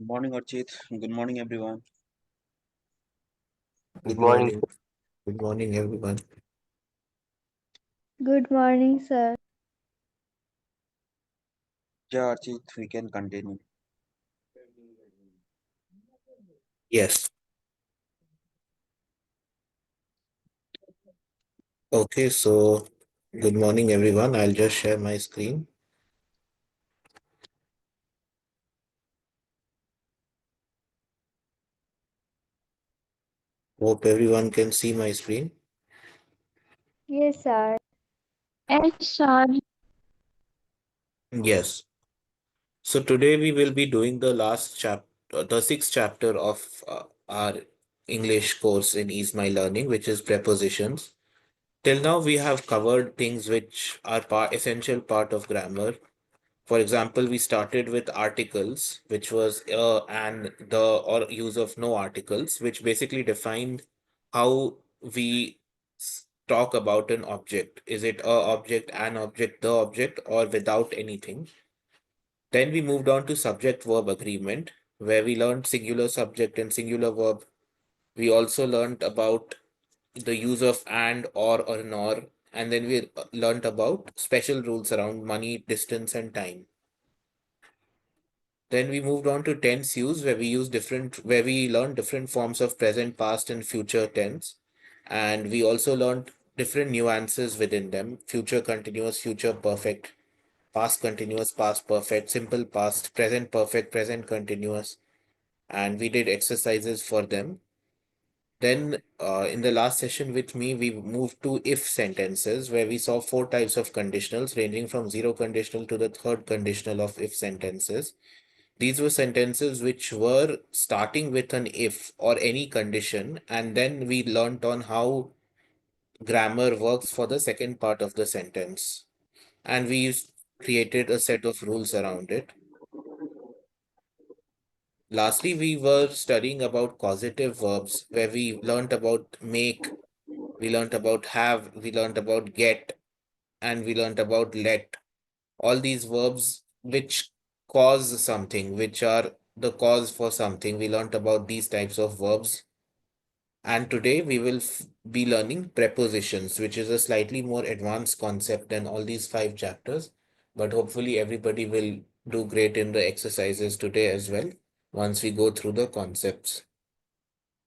Morning, Archit. Good morning, everyone. Good Good morning. morning. Good morning, everyone. Good morning, sir. Yeah, Archit, we can continue. Yes. Okay, so good morning, everyone. I'll just share my screen. Hope everyone can see my screen. Yes, sir. Yes, sir. Yes. So today we will be doing the last chapter, the sixth chapter of our English course in EasyMyLearning, which is prepositions. Till now, we have covered things which are essential part of grammar. For example, we started with articles, which was and the or use of no articles, which basically defined how we talk about an object. Is it a object, an object, the object, or without anything? Then we moved on to subject verb agreement, where we learned singular subject and singular verb. We also learned about the use of and, or nor, and then we learned about special rules around money, distance, and time. Then we moved on to tense use, where we learned different forms of present, past, and future tense. And we also learned different nuances within them: future continuous, future perfect, past continuous, past perfect, simple past, present perfect, present continuous. And we did exercises for them. Then, in the last session with me, we moved to if sentences, where we saw four types of conditionals, ranging from zero conditional to the third conditional of if sentences. These were sentences which were starting with an if or any condition, and then we learnt on how grammar works for the second part of the sentence. And created a set of rules around it. Lastly, we were studying about causative verbs, where we learnt about make, we learnt about have, we learnt about get, and we learnt about let. All these verbs which cause something, which are the cause for something. We learnt about these types of verbs. And today we will be learning prepositions, which is a slightly more advanced concept than all these five chapters. But hopefully, everybody will do great in the exercises today as well once we go through the concepts.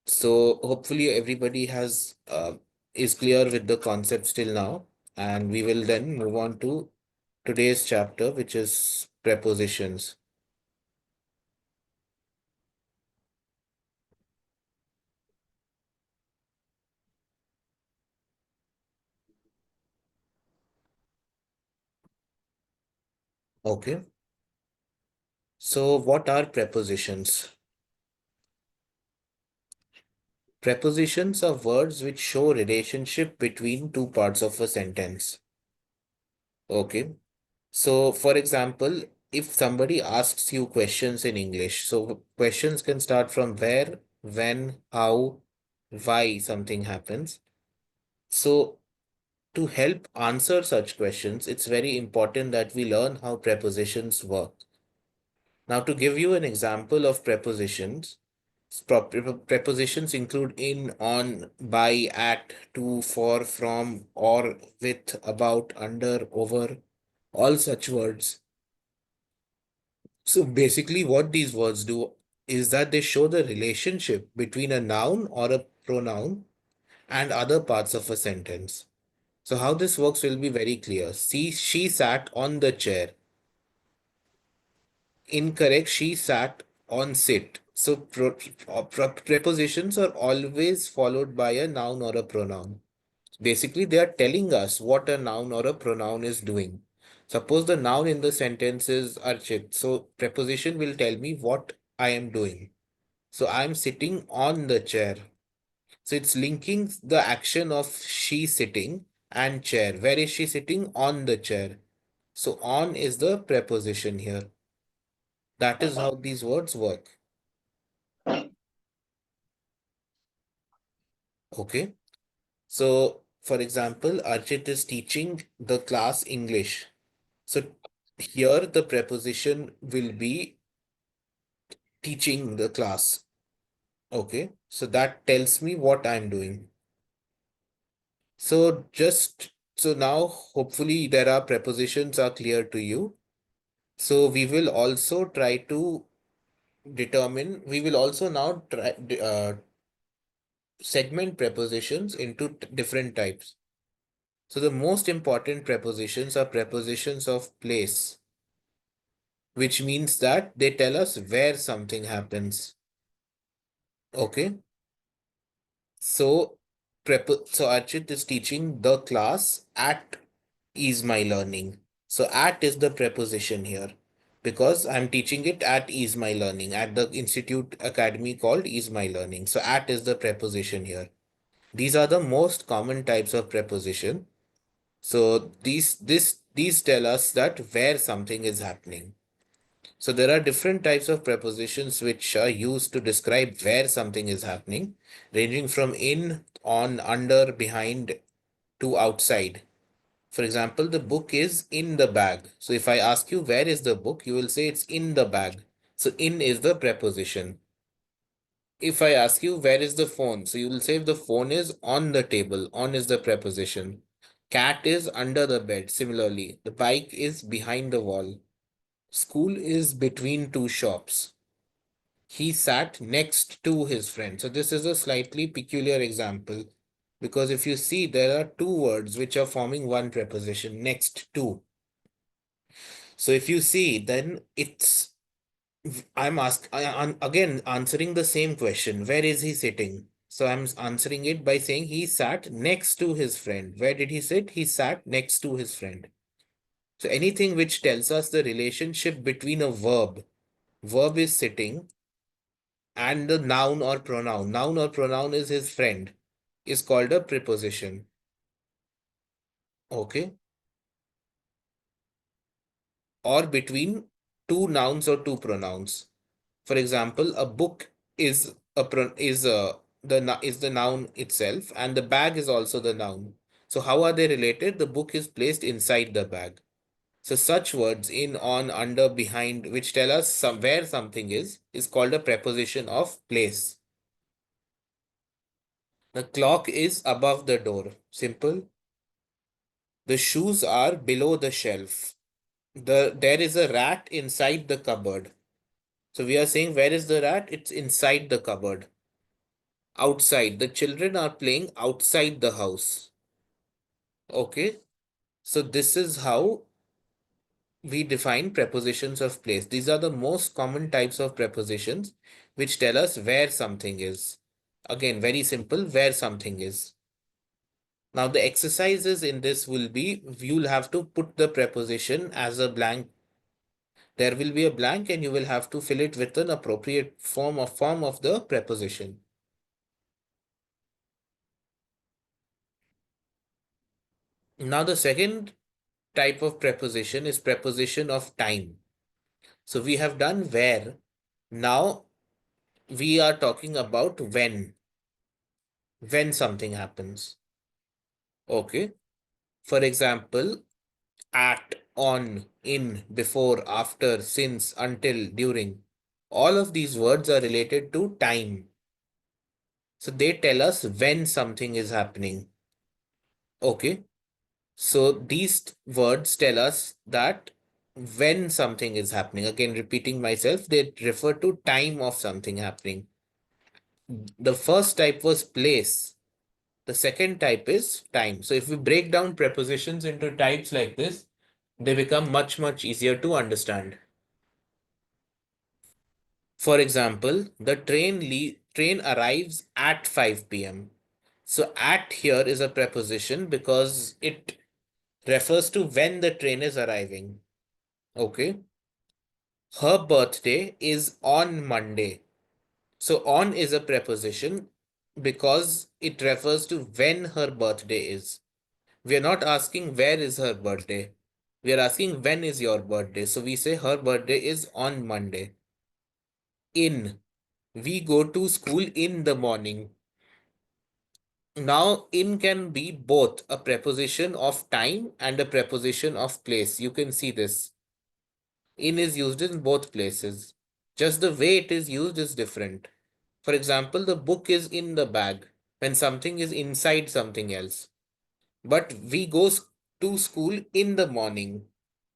So hopefully everybody has is clear with the concepts till now, and we will then move on to today's chapter, which is prepositions. Okay. So what are prepositions? Prepositions are words which show relationship between two parts of a sentence. Okay. So for example, if somebody asks you questions in English, so questions can start from where, when, how, why something happens. So to help answer such questions, it's very important that we learn how prepositions work. Now, to give you an example of prepositions, prepositions include in, on, by, at, to, for, from, or, with, about, under, over, all such words. So basically, what these words do is that they show the relationship between a noun or a pronoun and other parts of a sentence. So how this works will be very clear. See, she sat on the chair. Incorrect, she sat on sit. So prepositions are always followed by a noun or a pronoun. Basically, they are telling us what a noun or a pronoun is doing. Suppose the noun in the sentence is Archit. So preposition will tell me what I am doing. So I am sitting on the chair. So it's linking the action of she sitting and chair. Where is she sitting? On the chair. So on is the preposition here. That is how these words work. Okay. So for example, Archit is teaching the class English. So here the preposition will be teaching the class. Okay, so that tells me what I'm doing. So now hopefully there are prepositions are clear to you. So we will also try to we will also now try segment prepositions into different types. So the most important prepositions are prepositions of place, which means that they tell us where something happens. Okay. So Archit is teaching the class at EasyMyLearning. So at is the preposition here because I'm teaching it at EasyMyLearning at the institute academy called EasyMyLearning. So at is the preposition here. These are the most common types of preposition. So these tell us that where something is happening. So there are different types of prepositions which are used to describe where something is happening, ranging from in, on, under, behind to outside. For example, the book is in the bag. So if I ask you where is the book, you will say it's in the bag. So in is the preposition. If I ask you where is the phone, so you will say the phone is on the table. On is the preposition. Cat is under the bed. Similarly, the bike is behind the wall. School is between two shops. He sat next to his friend. So this is a slightly peculiar example because if you see, there are two words which are forming one preposition, next to. So if you see, then I'm again answering the same question. Where is he sitting? So I'm answering it by saying he sat next to his friend. Where did he sit? He sat next to his friend. So anything which tells us the relationship between a verb is sitting, and the noun or pronoun is his friend, is called a preposition. Okay. Or between two nouns or two pronouns. For example, a book is a pro- is a is the noun itself, and the bag is also the noun. So how are they related? The book is placed inside the bag. So such words in, on, under, behind, which tell us where something is called a preposition of place. The clock is above the door. Simple. The shoes are below the shelf. There is a rat inside the cupboard. So we are saying where is the rat? It's inside the cupboard. Outside. The children are playing outside the house. Okay. So this is how we define prepositions of place. These are the most common types of prepositions which tell us where something is. Again, very simple, where something is. Now the exercises in this will be, you'll have to put the preposition as a blank. There will be a blank and you will have to fill it with an appropriate form of the preposition. Now the second type of preposition is preposition of time. So we have done where. Now we are talking about when something happens. Okay. For example, at, on, in, before, after, since, until, during. All of these words are related to time. So they tell us when something is happening. Okay. So these words tell us that when something is happening. Again, repeating myself, they refer to time of something happening. The first type was place. The second type is time. So if we break down prepositions into types like this, they become much easier to understand. For example, the train arrives at 5 p.m. So at here is a preposition because it refers to when the train is arriving. Okay. Her birthday is on Monday. So on is a preposition because it refers to when her birthday is. We are not asking where is her birthday. We are asking when is your birthday. So we say her birthday is on Monday. In. We go to school in the morning. Now, in can be both a preposition of time and a preposition of place. You can see this. In is used in both places. Just the way it is used is different. For example, the book is in the bag when something is inside something else. But we go to school in the morning,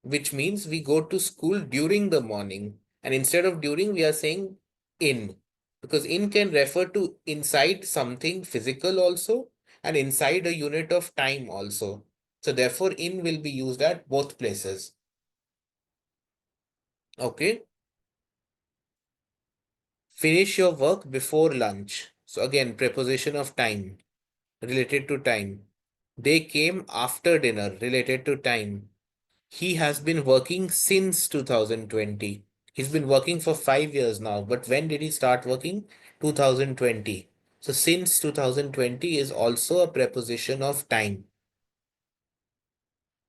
which means we go to school during the morning. And instead of during, we are saying in. Because in can refer to inside something physical also and inside a unit of time also. So therefore, in will be used at both places. Okay. Finish your work before lunch. So again, preposition of time related to time. They came after dinner related to time. He has been working since 2020. He's been working for 5 years now. But when did he start working? 2020. So since 2020 is also a preposition of time.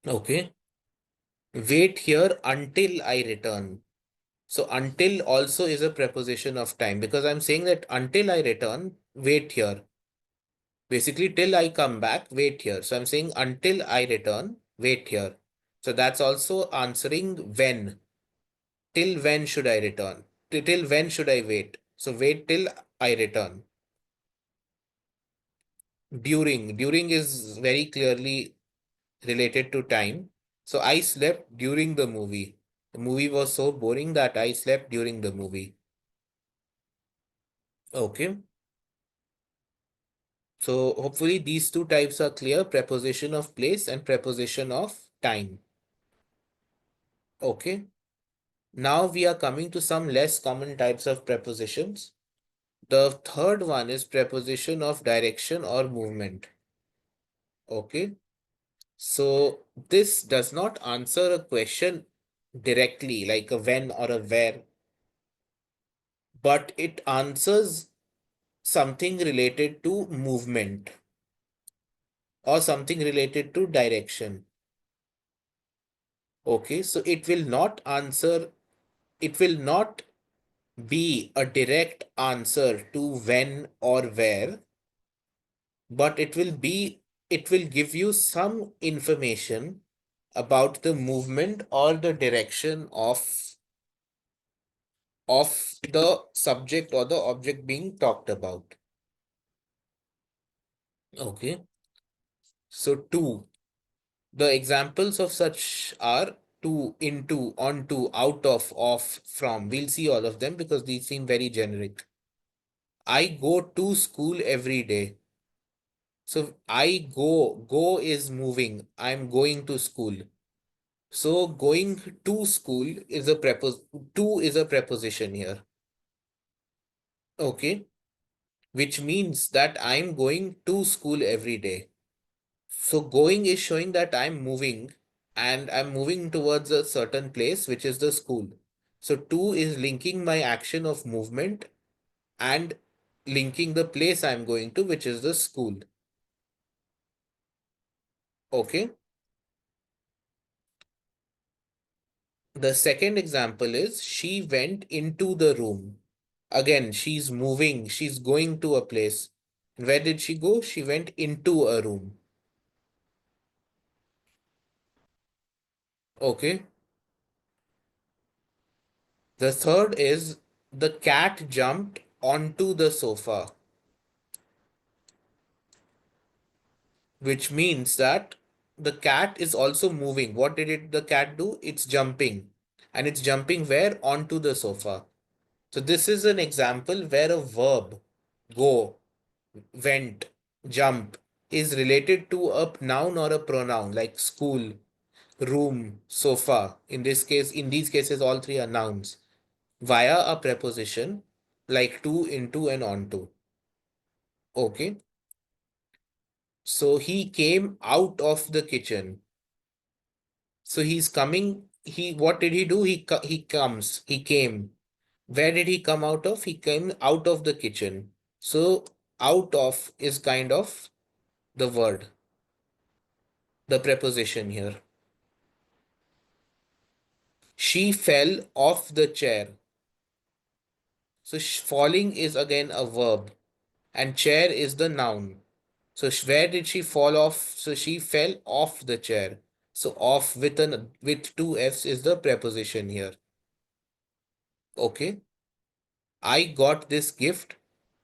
Okay. Wait here until I return. So until also is a preposition of time because I'm saying that until I return, wait here. Basically, till I come back, wait here. So I'm saying until I return, wait here. So that's also answering when. Till when should I return? Till when should I wait? So wait till I return. During is very clearly related to time. So I slept during the movie. The movie was so boring that I slept during the movie. Okay. So hopefully these two types are clear, preposition of place and preposition of time. Okay. Now we are coming to some less common types of prepositions. The third one is preposition of direction or movement. Okay. So this does not answer a question directly, like a when or a where, but it answers something related to movement or something related to direction. Okay, so it will not be a direct answer to when or where, but it will give you some information about the movement or the direction of the subject or the object being talked about. Okay. So to, the examples of such are to, into, onto, out of, from. We'll see all of them because these seem very generic. I go to school every day. So go is moving. I'm going to school. So going to school is to is a preposition here. Okay. Which means that I'm going to school every day. So going is showing that I'm moving and I'm moving towards a certain place, which is the school. So to is linking my action of movement and linking the place I'm going to, which is the school. Okay. The second example is she went into the room. Again, she's moving, she's going to a place. Where did she go? She went into a room. Okay. The third is the cat jumped onto the sofa, which means that the cat is also moving. What did the cat do? It's jumping. And it's jumping where? Onto the sofa. So this is an example where a verb, go, went, jump, is related to a noun or a pronoun like school, room, sofa. In this case, in these cases, all three are nouns via a preposition like to, into, and onto. Okay. So he came out of the kitchen. So he's coming. What did he do? He comes. He came. Where did he come out of? He came out of the kitchen. So out of is kind of the word, the preposition here. She fell off the chair. So falling is again a verb and chair is the noun. So where did she fall off? So she fell off the chair. So off with two F's is the preposition here. Okay. I got this gift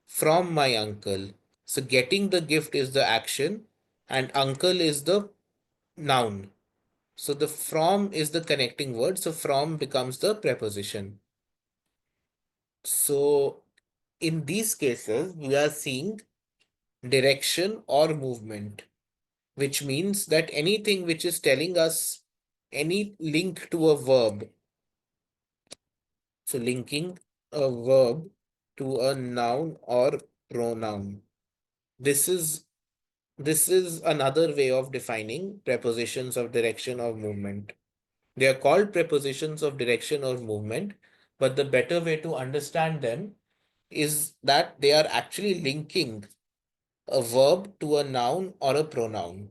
from my uncle. So getting the gift is the action and uncle is the noun. So the from is the connecting word. So from becomes the preposition. So in these cases, we are seeing direction or movement, which means that anything which is telling us any link to a verb, so linking a verb to a noun or pronoun. This is this is another way of defining prepositions of direction or movement. They are called prepositions of direction or movement, but the better way to understand them is that they are actually linking a verb to a noun or a pronoun.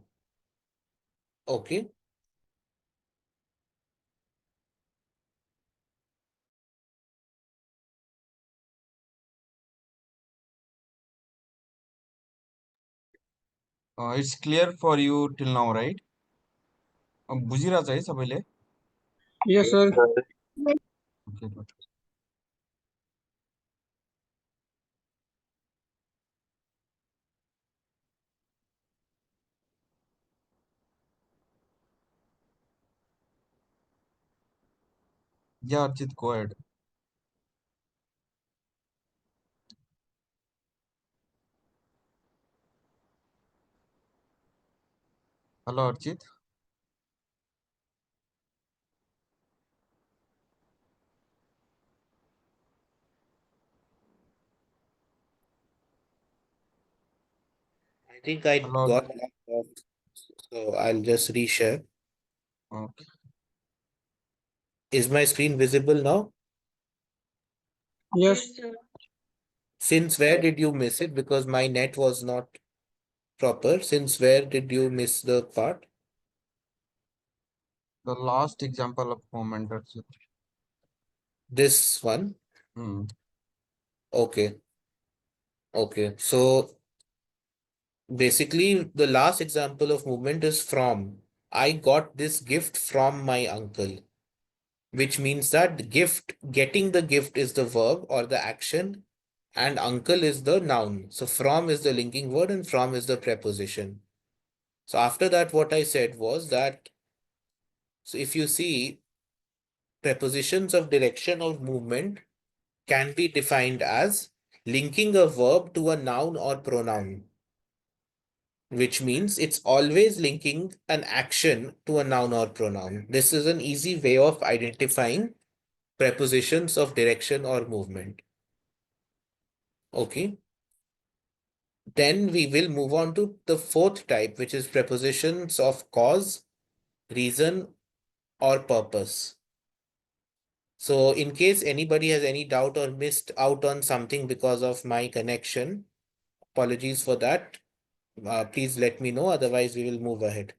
Okay. It's clear for you till now, right? बुझिरहेछ है सबैले? Yes, sir. Okay, good. Yeah, Archit, go ahead. Hello, Archit. I think I Hello. got locked off, so I'll just reshare. Okay. Is my screen visible now? Yes. Since where did you miss it? Because my net was not proper. Since where did you miss the part? The last example of moment, Archit. This one? Hmm. Okay. Okay. So basically, the last example of movement is from. I got this gift from my uncle, which means that the gift, getting the gift is the verb or the action, and uncle is the noun. So from is the linking word and from is the preposition. So after that, what I said was that, so if you see, prepositions of direction or movement can be defined as linking a verb to a noun or pronoun, which means it's always linking an action to a noun or pronoun. This is an easy way of identifying prepositions of direction or movement. Okay. Then we will move on to the fourth type, which is prepositions of cause, reason, or purpose. So in case anybody has any doubt or missed out on something because of my connection, apologies for that. Please let me know, otherwise we will move ahead.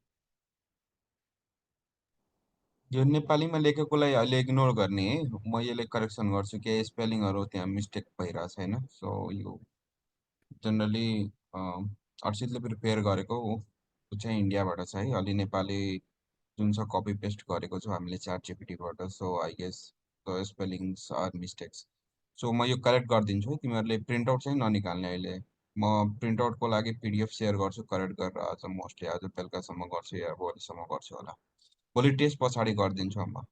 यो नेपालीमा लेखेकोलाई अहिले ignore गर्ने है, म यसले correction गर्छु के स्पेलिङहरू त्यहाँ mistake भइरहेछ हैन. सो यो जनरली अर्चितले प्रिपेयर गरेको हो, त्यो चाहिँ इन्डियाबाट छ है. अलि नेपाली जुन छ कपी पेस्ट गरेको छु हामीले च्याट जिपिटीबाट. So I guess the spellings are mistakes. So म यो करेक्ट गरिदिन्छु है, तिमीहरूले प्रिन्टआउट चाहिँ ननिकाल्ने अहिले. म प्रिन्टआउटको लागि पिडिएफ सेयर गर्छु करेक्ट गरेर, आज मोस्टली आज बेलुकासम्म गर्छु या भोलिसम्म गर्छु होला. भोलि टेस्ट पछाडि गरिदिन्छु म.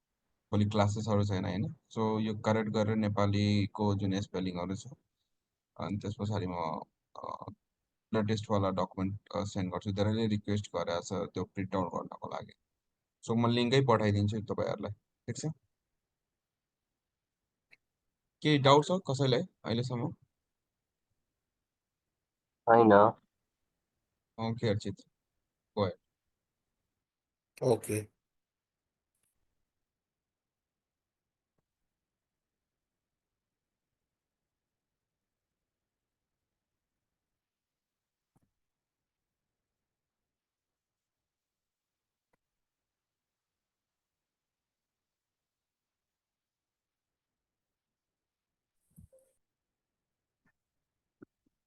भोलि क्लासेसहरू छैन होइन. सो यो करेक्ट गरेर नेपालीको जुन स्पेलिङहरू छ अनि त्यस पछाडि म लेटेस्टवाला डकुमेन्ट सेन्ड गर्छु. धेरैले रिक्वेस्ट गरेको छ त्यो प्रिन्ट आउट गर्नको लागि. सो म लिङ्कै पठाइदिन्छु तपाईँहरूलाई. ठिक छ? केही डाउट छ कसैलाई अहिलेसम्म? छैन. Okay Archit, go ahead. Okay.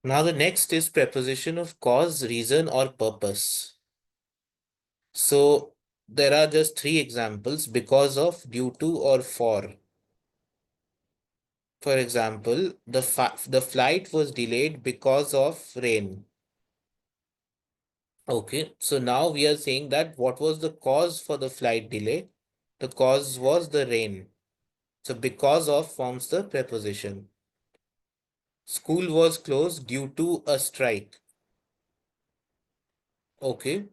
Now the next is preposition of cause, reason, or purpose. So there are just three examples: because of, due to, or for. For example, the flight was delayed because of rain. Okay, so now we are saying that what was the cause for the flight delay? The cause was the rain. So because of forms the preposition. School was closed due to a strike. Okay,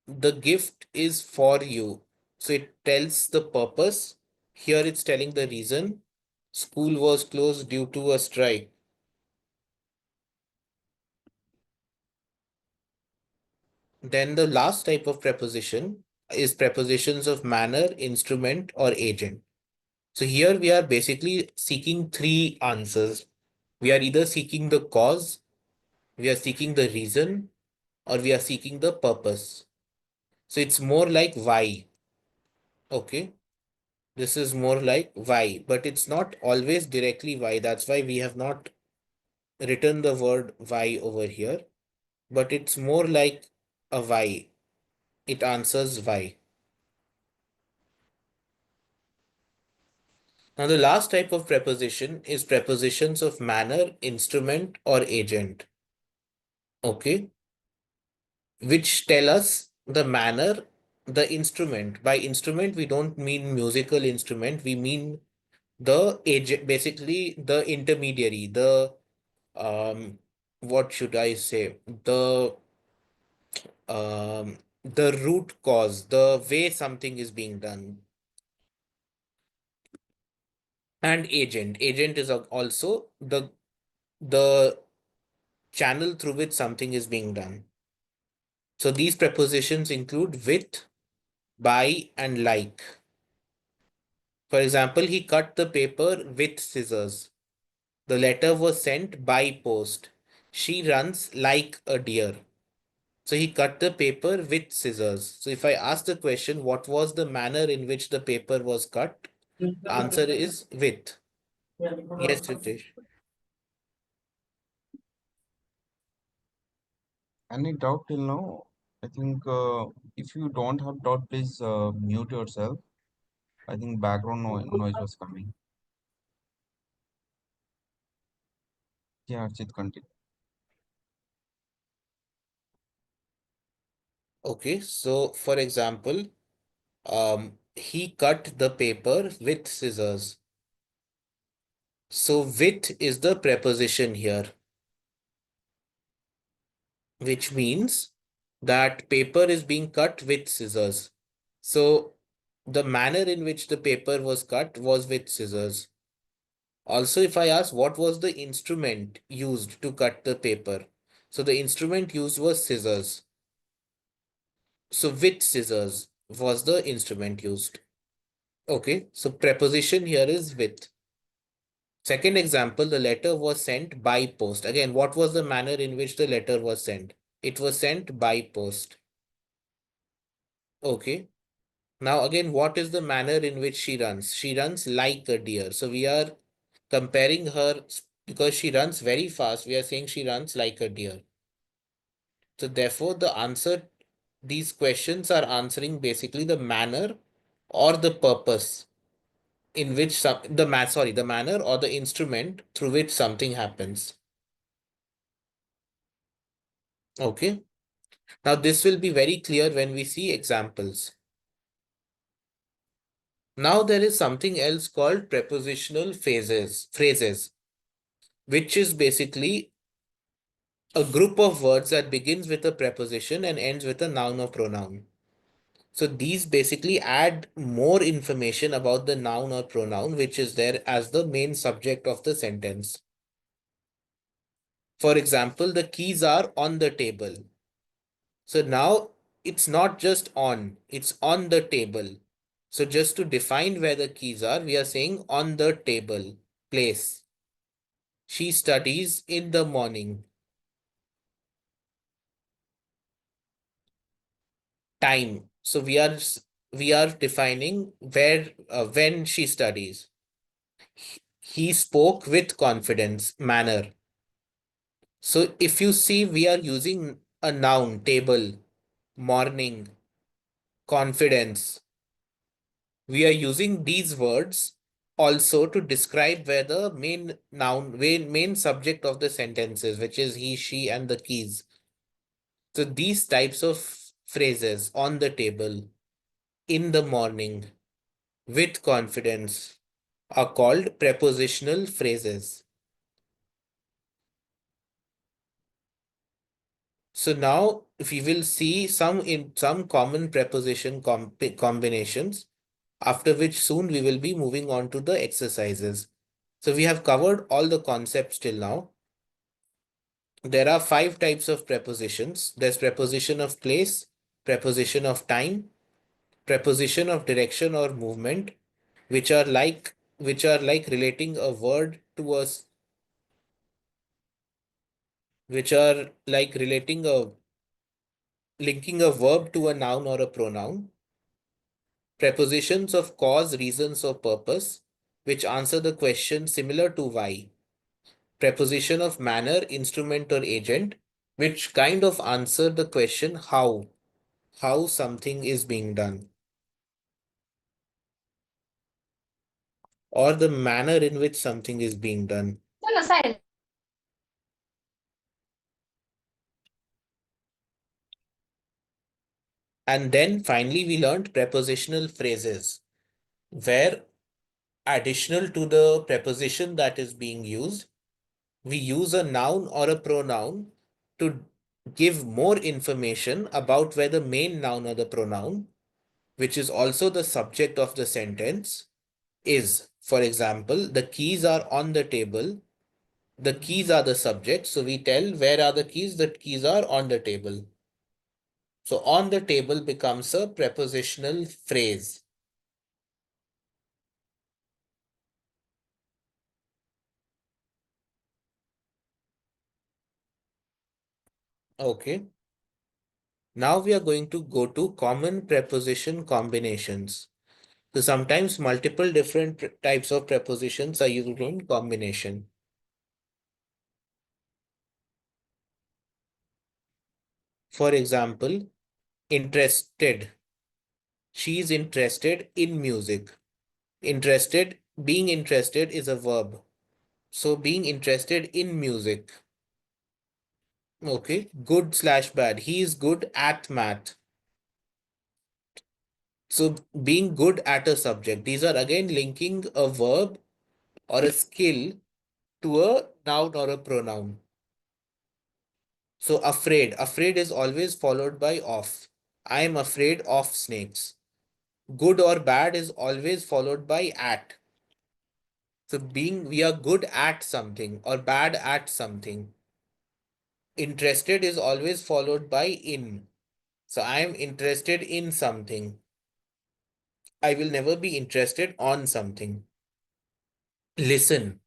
the gift is for you. So it tells the purpose. Here it's telling the reason. School was closed due to a strike. Then the last type of preposition is prepositions of manner, instrument, or agent. So here we are basically seeking three answers. We are either seeking the cause, we are seeking the reason, or we are seeking the purpose. So it's more like why. Okay. This is more like why, but it's not always directly why. That's why we have not written the word why over here, but it's more like a why. It answers why. Now, the last type of preposition is prepositions of manner, instrument, or agent. Okay. Which tell us the manner, the instrument. By instrument, we don't mean musical instrument, we mean the agent, basically the intermediary, what should I say? The root cause, the way something is being done. And agent. Agent is also the channel through which something is being done. So these prepositions include with, by, and like. For example, he cut the paper with scissors. The letter was sent by post. She runs like a deer. So he cut the paper with scissors. So if I ask the question, what was the manner in which the paper was cut? Answer is with. Yes, Ritesh. Any doubt till now? I think if you don't have doubt, please mute yourself. I think background noise was coming. Yeah, Archit, continue. Okay, so for example, he cut the paper with scissors. So with is the preposition here, which means that paper is being cut with scissors. So the manner in which the paper was cut was with scissors. Also, if I ask what was the instrument used to cut the paper, so the instrument used was scissors. So with scissors was the instrument used. Okay, so preposition here is with. Second example, the letter was sent by post. Again, what was the manner in which the letter was sent? It was sent by post. Okay. Now, again, what is the manner in which she runs? She runs like a deer. So we are comparing her because she runs very fast. We are saying she runs like a deer. So therefore, the answer, these questions are answering basically the manner or the purpose in which the manner or the instrument through which something happens. Okay. Now, this will be very clear when we see examples. Now, there is something else called prepositional phrases, which is basically a group of words that begins with a preposition and ends with a noun or pronoun. So these basically add more information about the noun or pronoun, which is there as the main subject of the sentence. For example, the keys are on the table. So now it's not just on, it's on the table. So just to define where the keys are, we are saying on the table, place. She studies in the morning. Time. So we are defining where when she studies. He spoke with confidence, manner. So if you see, we are using a noun, table, morning, confidence. We are using these words also to describe where the main subject of the sentence is, which is he, she, and the keys. So these types of phrases, on the table, in the morning, with confidence, are called prepositional phrases. So now we will see some common preposition combinations, after which soon we will be moving on to the exercises. So we have covered all the concepts till now. There are 5 types of prepositions. There's preposition of place, preposition of time, preposition of direction or movement, which are like relating a word to us, which are like relating a linking a verb to a noun or a pronoun. Prepositions of cause, reasons, or purpose, which answer the question similar to why. Preposition of manner, instrument, or agent, which kind of answer the question how something is being done, or the manner in which something is being done. And then finally, we learned prepositional phrases, where additional to the preposition that is being used, we use a noun or a pronoun to give more information about where the main noun or the pronoun, which is also the subject of the sentence, is. For example, the keys are on the table. The keys are the subject. So we tell where are the keys? The keys are on the table. So on the table becomes a prepositional phrase. Okay. Now we are going to go to common preposition combinations. So sometimes multiple different types of prepositions are used in combination. For example, interested. She is interested in music. Being interested is a verb. So being interested in music. Okay, good slash bad. He is good at math. So being good at a subject. These are again linking a verb or a skill to a noun or a pronoun. So afraid. Afraid is always followed by of. I am afraid of snakes. Good or bad is always followed by at. So we are good at something or bad at something. Interested is always followed by in. So I am interested in something. I will never be interested on something. Listen.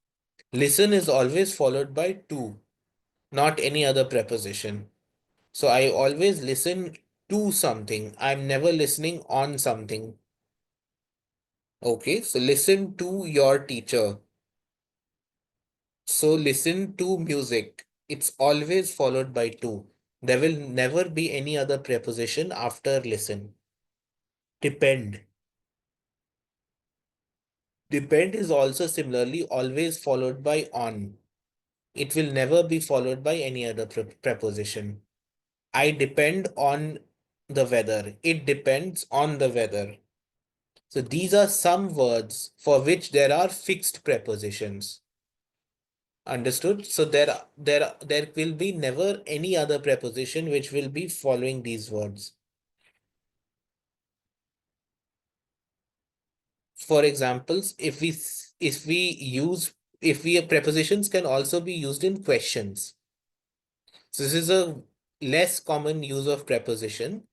Listen is always followed by to, not any other preposition. So I always listen to something. I'm never listening on something. Okay, so listen to your teacher. So listen to music. It's always followed by to. There will never be any other preposition after listen. Depend. Depend is also similarly always followed by on. It will never be followed by any other preposition. I depend on the weather. It depends on the weather. So these are some words for which there are fixed prepositions. Understood? So there will be never any other preposition which will be following these words. For examples, if we prepositions can also be used in questions. So this is a less common use of preposition,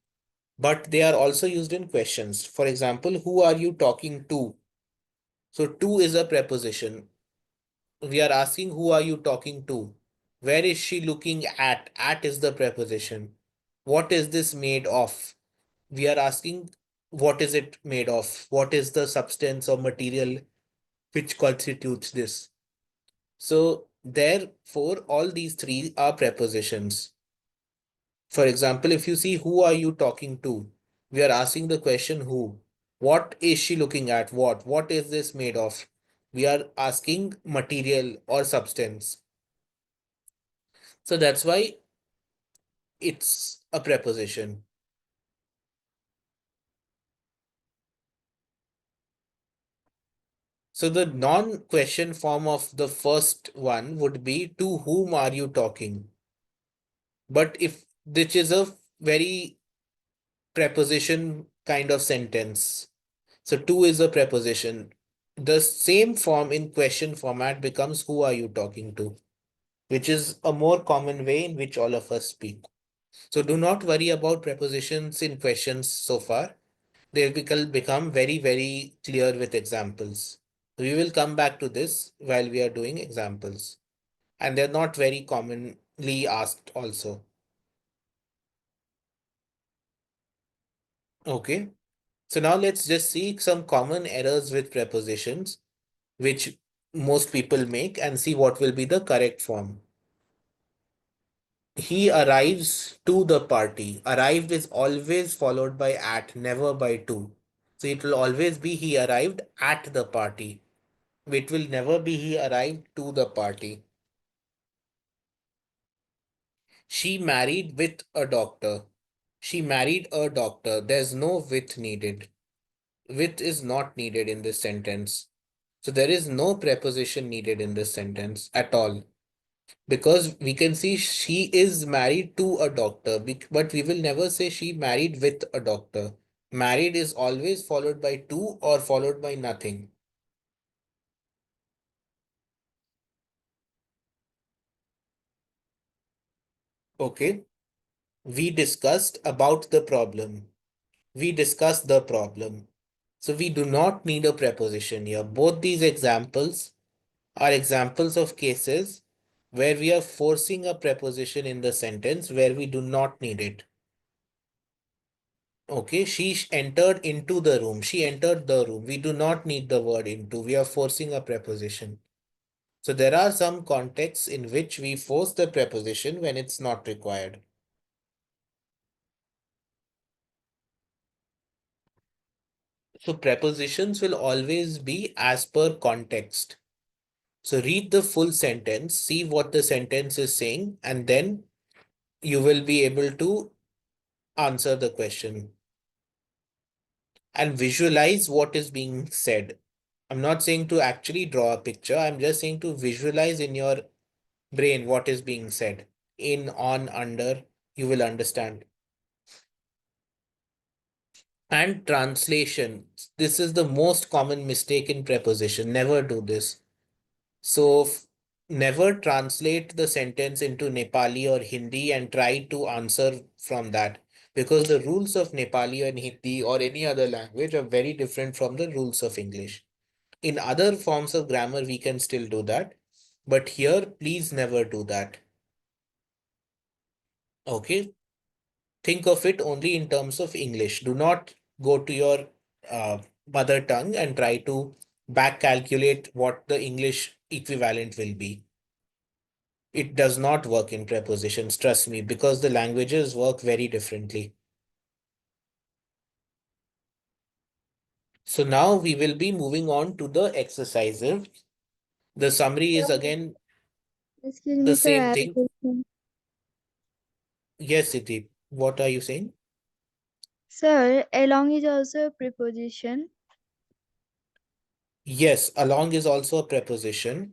but they are also used in questions. For example, who are you talking to? So to is a preposition. We are asking who are you talking to? Where is she looking at? At is the preposition. What is this made of? We are asking what is it made of? What is the substance or material which constitutes this? So therefore, all these three are prepositions. For example, if you see who are you talking to, we are asking the question who. What is she looking at? What? What is this made of? We are asking material or substance. So that's why it's a preposition. So the non-question form of the first one would be, to whom are you talking? But if this is a very preposition kind of sentence, so to is a preposition. The same form in question format becomes, who are you talking to? Which is a more common way in which all of us speak. So do not worry about prepositions in questions so far. They will become very, very clear with examples. We will come back to this while we are doing examples. And they're not very commonly asked also. Okay. So now let's just see some common errors with prepositions, which most people make, and see what will be the correct form. He arrives to the party. Arrived is always followed by at, never by to. So it will always be he arrived at the party. It will never be he arrived to the party. She married with a doctor. She married a doctor. There's no with needed. With is not needed in this sentence. So there is no preposition needed in this sentence at all. Because we can see she is married to a doctor, but we will never say she married with a doctor. Married is always followed by to or followed by nothing. Okay. We discussed about the problem. We discussed the problem. So we do not need a preposition here. Both these examples are examples of cases where we are forcing a preposition in the sentence where we do not need it. Okay, she entered into the room. She entered the room. We do not need the word into. We are forcing a preposition. So there are some contexts in which we force the preposition when it's not required. So prepositions will always be as per context. So read the full sentence, see what the sentence is saying, and then you will be able to answer the question and visualize what is being said. I'm not saying to actually draw a picture, I'm just saying to visualize in your brain what is being said. In, on, under, you will understand. And translation. This is the most common mistake in preposition. Never do this. So never translate the sentence into Nepali or Hindi and try to answer from that, because the rules of Nepali and Hindi or any other language are very different from the rules of English. In other forms of grammar, we can still do that. But here, please never do that. Okay. Think of it only in terms of English. Do not go to your uh, mother tongue and try to back calculate what the English equivalent will be. It does not work in prepositions, trust me, because the languages work very differently. So now we will be moving on to the exercises. The summary is again Excuse the me, sir. I same have a thing. question. Yes, Siti, what are you saying? Sir, along is also a preposition. Yes, along is also a preposition.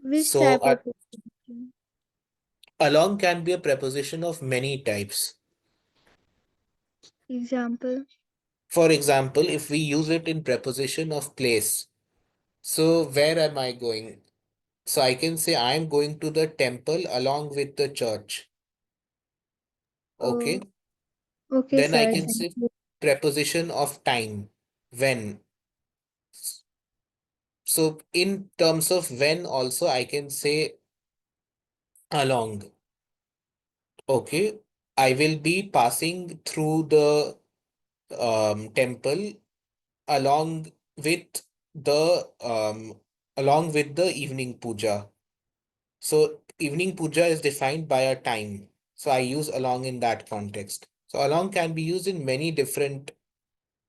Which So type of preposition? along can be a preposition of many types. Example. For example, if we use it in preposition of place, so where am I going? So I can say I'm going to the temple along with the church. Oh, Okay. okay, Then I sir. can Thank say you. preposition of time. When. So in terms of when also I can say along. Okay. I will be passing through the temple along with the evening puja. So evening puja is defined by a time. So I use along in that context. So along can be used in many different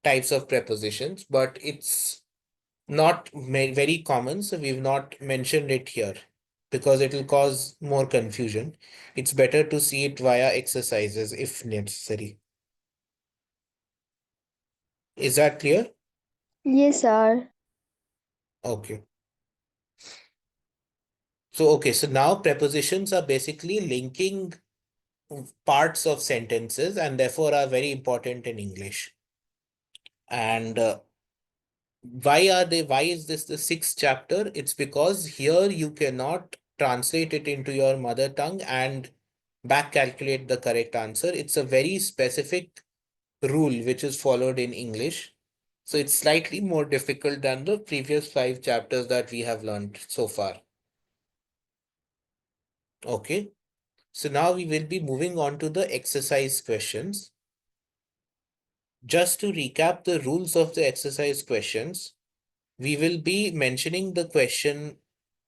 types of prepositions, but it's not very common, so we've not mentioned it here because it will cause more confusion. It's better to see it via exercises if necessary. Is that clear? Yes, sir. Okay. So now prepositions are basically linking parts of sentences and therefore are very important in English. And why is this the sixth chapter? It's because here you cannot translate it into your mother tongue and back calculate the correct answer. It's a very specific rule which is followed in English. So it's slightly more difficult than the previous five chapters that we have learned so far. Okay. So now we will be moving on to the exercise questions. Just to recap the rules of the exercise questions, we will be mentioning the question,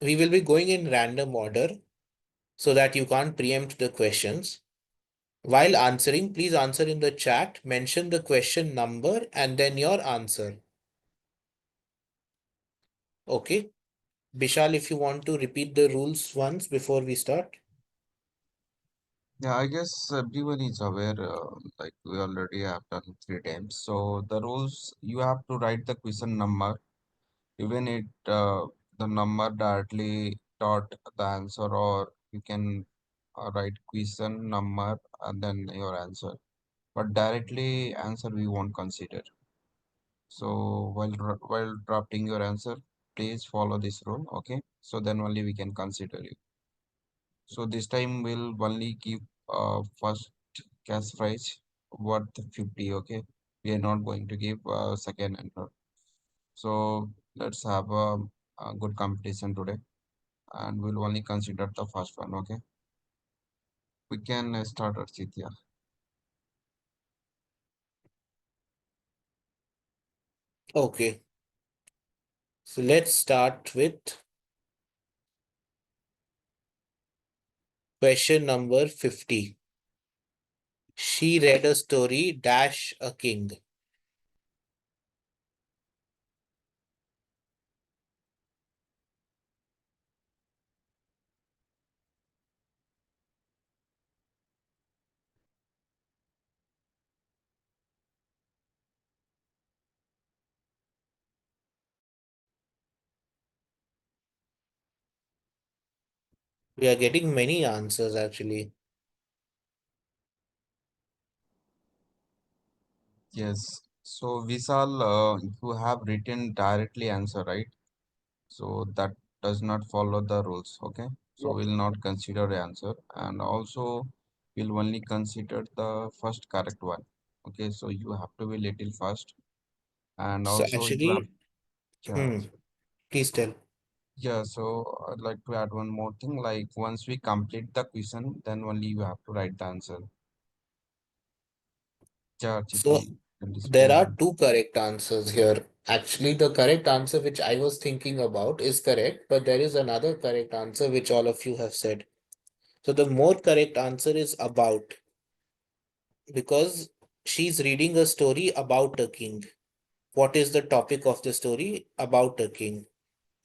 we will be going in random order so that you can't preempt the questions. While answering, please answer in the chat, mention the question number and then your answer. Okay. Bishal, if you want to repeat the rules once before we start. Yeah, I guess everyone is aware, like we already have done 3 times. So the rules, you have to write the question number, even it the number directly dot the answer, or you can write question number and then your answer. But directly answer we won't consider. So while drafting your answer, please follow this rule, okay? So then only we can consider it. So this time we'll only give first cash prize worth 50, okay? We are not going to give second and third. So let's have a good competition today, and we'll only consider the first one, okay? We can start our Chitya. Okay. So let's start with question number 50. She read a story dash a king. We are getting many answers actually. Yes. So Vishal, you have written directly answer, right? So that does not follow the rules, okay? So we'll not consider the answer, and also we'll only consider the first correct one. Okay, so you have to be little fast, and So also you have, actually, yeah, please tell. yeah. So I'd like to add one more thing. Like once we complete the question, then only you have to write the answer. Yeah, Chitra, So can there display. are two correct answers here. Actually, the correct answer which I was thinking about is correct, but there is another correct answer which all of you have said. So the more correct answer is about, because she's reading a story about a king. What is the topic of the story? About a king.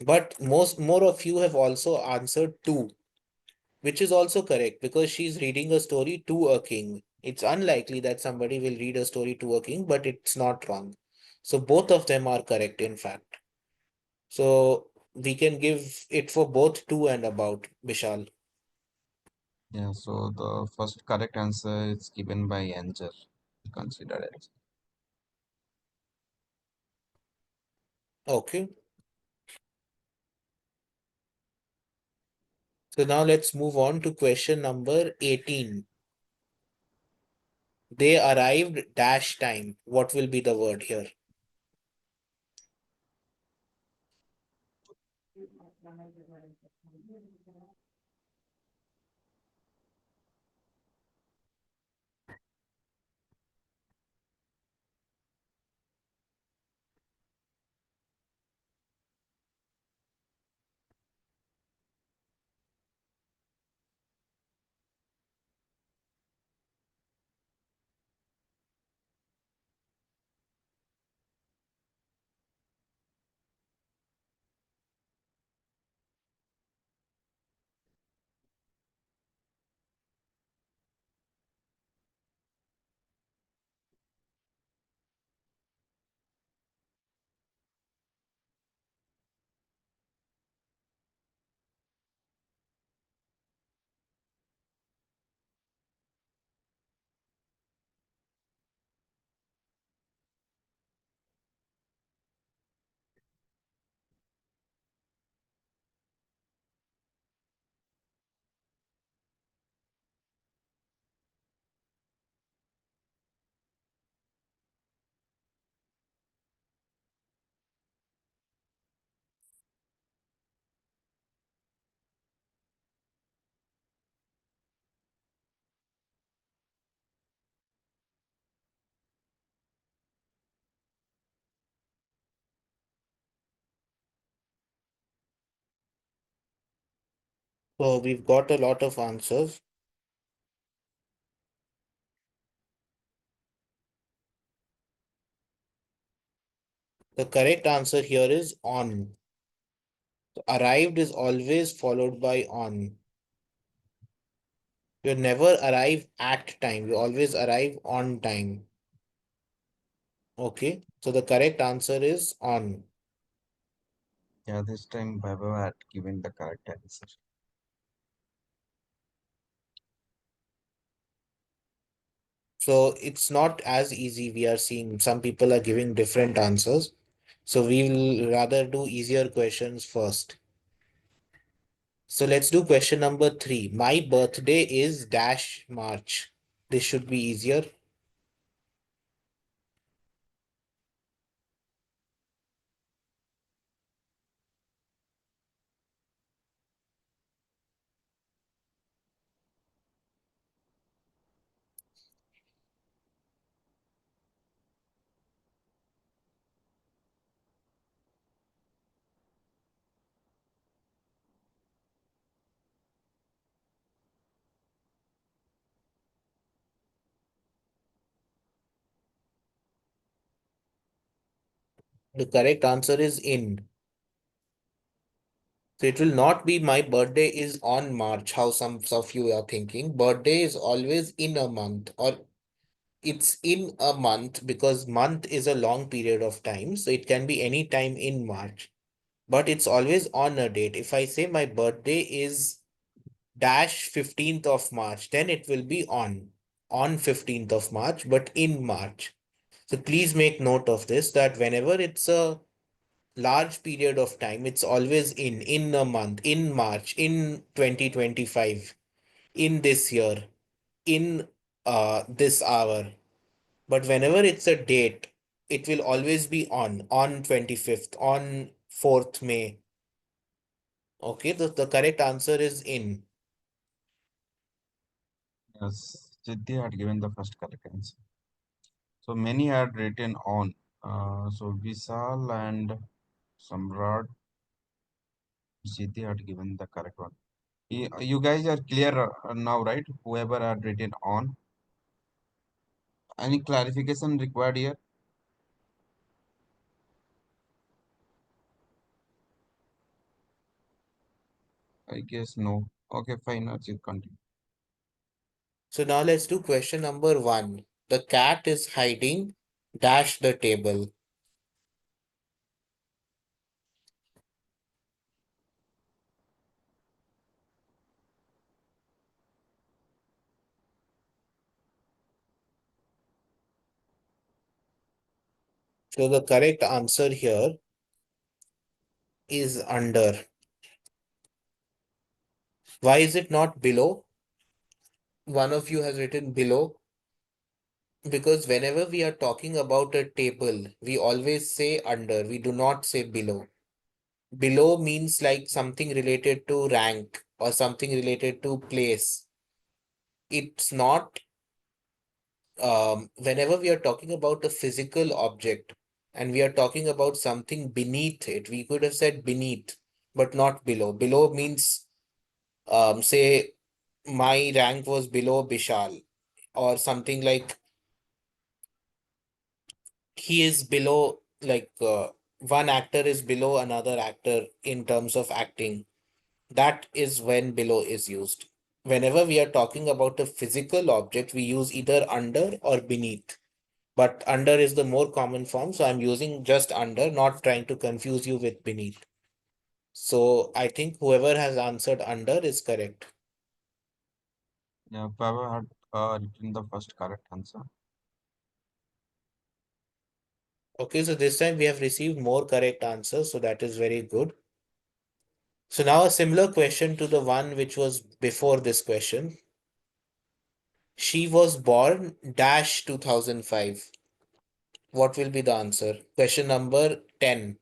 But more of you have also answered two, which is also correct because she's reading a story to a king. It's unlikely that somebody will read a story to a king, but it's not wrong. So both of them are correct, in fact. So we can give it for both to and about, Vishal. Yeah, so the first correct answer is given by Angel. Consider it. Okay. So now let's move on to question number 18. They arrived dash time. What will be the word here? So we've got a lot of answers. The correct answer here is on. So arrived is always followed by on. You never arrive at time, you always arrive on time. Okay, so the correct answer is on. Yeah, this time Baba had given the correct answer. So it's not as easy. We are seeing some people are giving different answers. So we will rather do easier questions first. So let's do question number 3. My birthday is dash March. This should be easier. The correct answer is in. So it will not be my birthday is on March, how some of you are thinking. Birthday is always in a month, or it's in a month because month is a long period of time. So it can be any time in March, but it's always on a date. If I say my birthday is dash 15th of March, then it will be on 15th of March, but in March. So please make note of this, that whenever it's a large period of time, it's always in a month, in March, in 2025, in this year, in this hour. But whenever it's a date, it will always be on 25th, on 4th May. Okay, the correct answer is in. Yes, Siddhi had given the first correct answer. So many had written on. So Vishal and Samrat, Siddhi had given the correct one. You guys are clear now, right? Whoever had written on. Any clarification required here? I guess no. Okay, fine. Let's continue. So now let's do question number 1. The cat is hiding dash the table. So the correct answer here is under. Why is it not below? One of you has written below, because whenever we are talking about a table, we always say under, we do not say below. Below means like something related to rank or something related to place. It's not, whenever we are talking about a physical object and we are talking about something beneath it, we could have said beneath, but not below. Below means, say, my rank was below Bishal, or something like he is below, like one actor is below another actor in terms of acting. That is when below is used. Whenever we are talking about a physical object, we use either under or beneath. But under is the more common form, so I'm using just under, not trying to confuse you with beneath. So I think whoever has answered under is correct. Yeah, Baba had written the first correct answer. Okay, so this time we have received more correct answers, so that is very good. So now a similar question to the one which was before this question. She was born dash 2005. What will be the answer? Question number 10.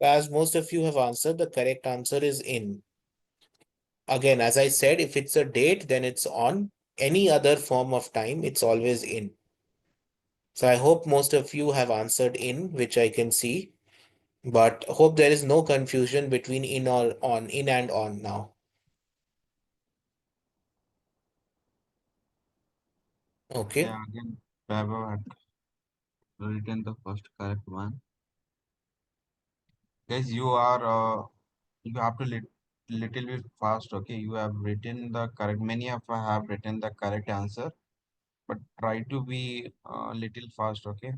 As most of you have answered, the correct answer is in. Again, as I said, if it's a date, then it's on. Any other form of time, it's always in. So I hope most of you have answered in, which I can see. But hope there is no confusion between in or on, in and on now. Okay. Yeah, again, Vaibhav had written the first correct one. Guys, you have to little bit fast, okay? You have written the correct, many of you have written the correct answer, but try to be little fast, okay?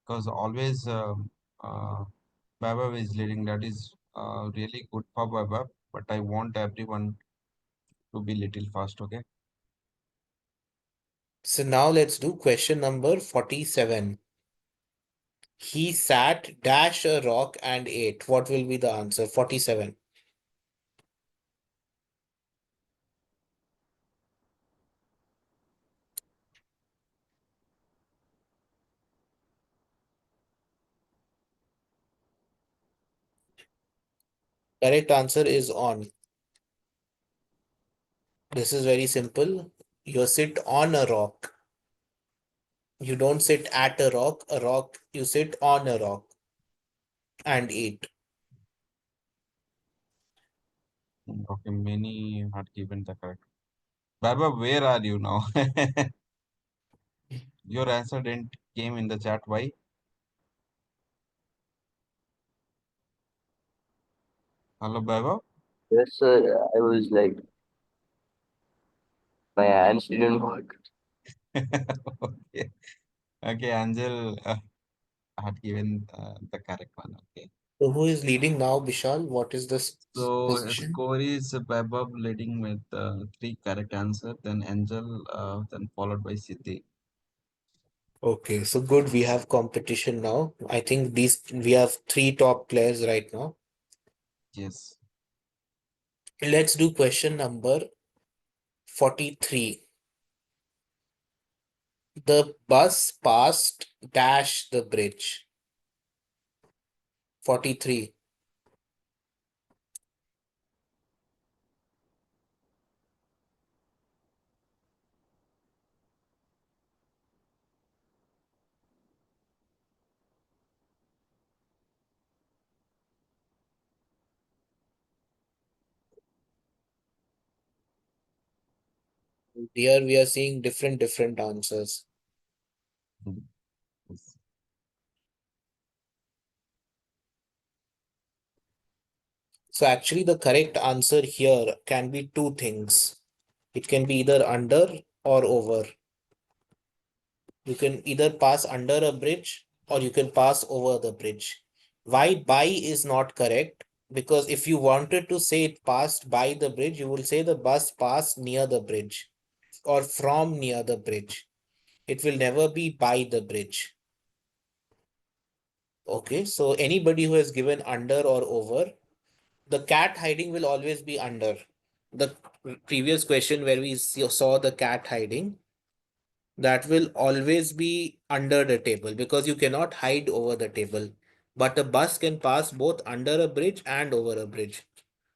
Because always Vaibhav is leading, that is really good for Vaibhav, but I want everyone to be little fast, okay? So now let's do question number 47. He sat, dash a rock and ate. What will be the answer? 47. Correct answer is on. This is very simple. You sit on a rock. You don't sit at a rock, you sit on a rock and eat. Okay, many had given the correct. Vaibhav, where are you now? Your answer didn't came in the chat. Why? Hello, Vaibhav. Yes, sir. I was like, my hands didn't work. Okay. Okay, Angel had given the correct one. Okay. So who is leading now, Bishal? What is the So position? score is Vaibhav leading with three correct answer, then Angel, then followed by Siddhi. Okay, so good. We have competition now. I think we have three top players right now. Yes. Let's do question number 43. The bus passed dash the bridge. 43. Here we are seeing different answers. Mm, yes. So actually the correct answer here can be two things. It can be either under or over. You can either pass under a bridge or you can pass over the bridge. Why by is not correct? Because if you wanted to say it passed by the bridge, you will say the bus passed near the bridge or from near the bridge. It will never be by the bridge. Okay, so anybody who has given under or over, the cat hiding will always be under. The previous question where we saw the cat hiding, that will always be under the table because you cannot hide over the table. But a bus can pass both under a bridge and over a bridge.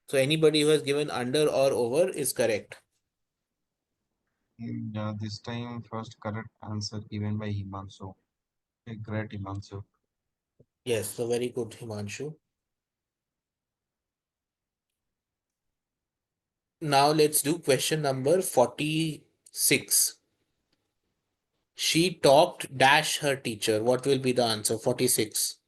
So anybody who has given under or over is correct. Yeah, this time first correct answer given by Himanshu. Okay, great, Himanshu. Yes, so very good, Himanshu. Now let's do question number 46. She talked dash her teacher. What will be the answer? 46.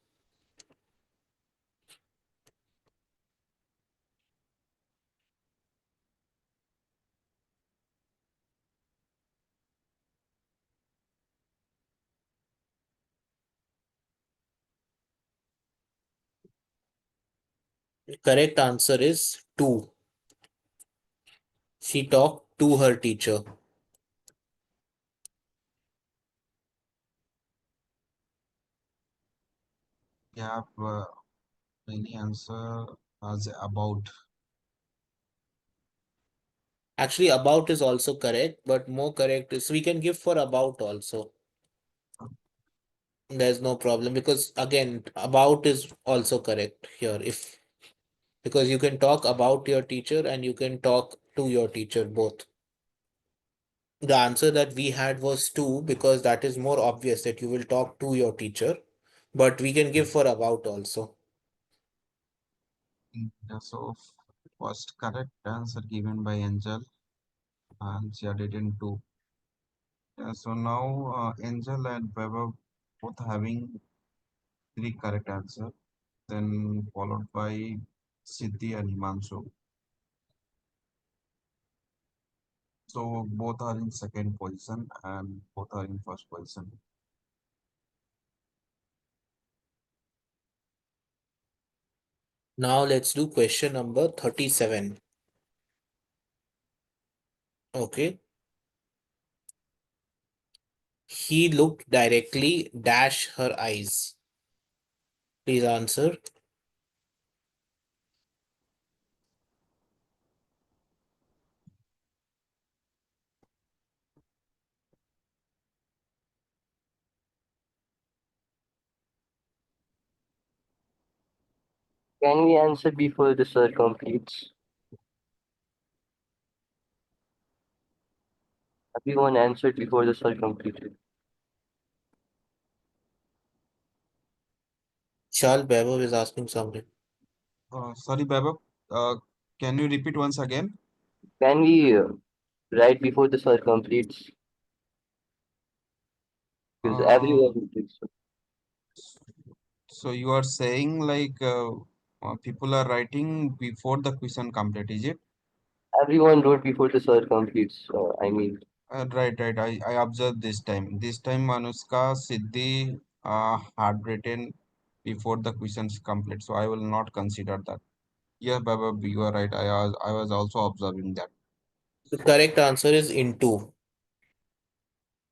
Correct answer is 2. She talked to her teacher. Yeah, many answer as about. Actually, about is also correct, but more correct is we can give for about also. There's no problem because again, about is also correct here. If because you can talk about your teacher and you can talk to your teacher both. The answer that we had was two because that is more obvious that you will talk to your teacher, but we can give for about also. Yeah, so first correct answer given by Angel, and she added in two. Yeah, so now Angel and Weber both having three correct answer, then followed by Siddhi and Himanshu. So both are in second position and both are in first position. Now let's do question number 37. Okay. He looked directly dash her eyes. Please answer. Can we answer before the sir completes? Everyone answered before the sir completed. Charles Bevo is asking something. Sorry, Baba. Can you repeat once again? Can we write before the sir completes? Because Uh, everyone did so. so you are saying like people are writing before the question complete, is it? Everyone wrote before the sir completes. I mean, Right, right. I observed this time. This time Anushka Siddhi had written before the questions complete. So I will not consider that. Yeah, Baba, you are right. I was also observing that. The correct answer is into.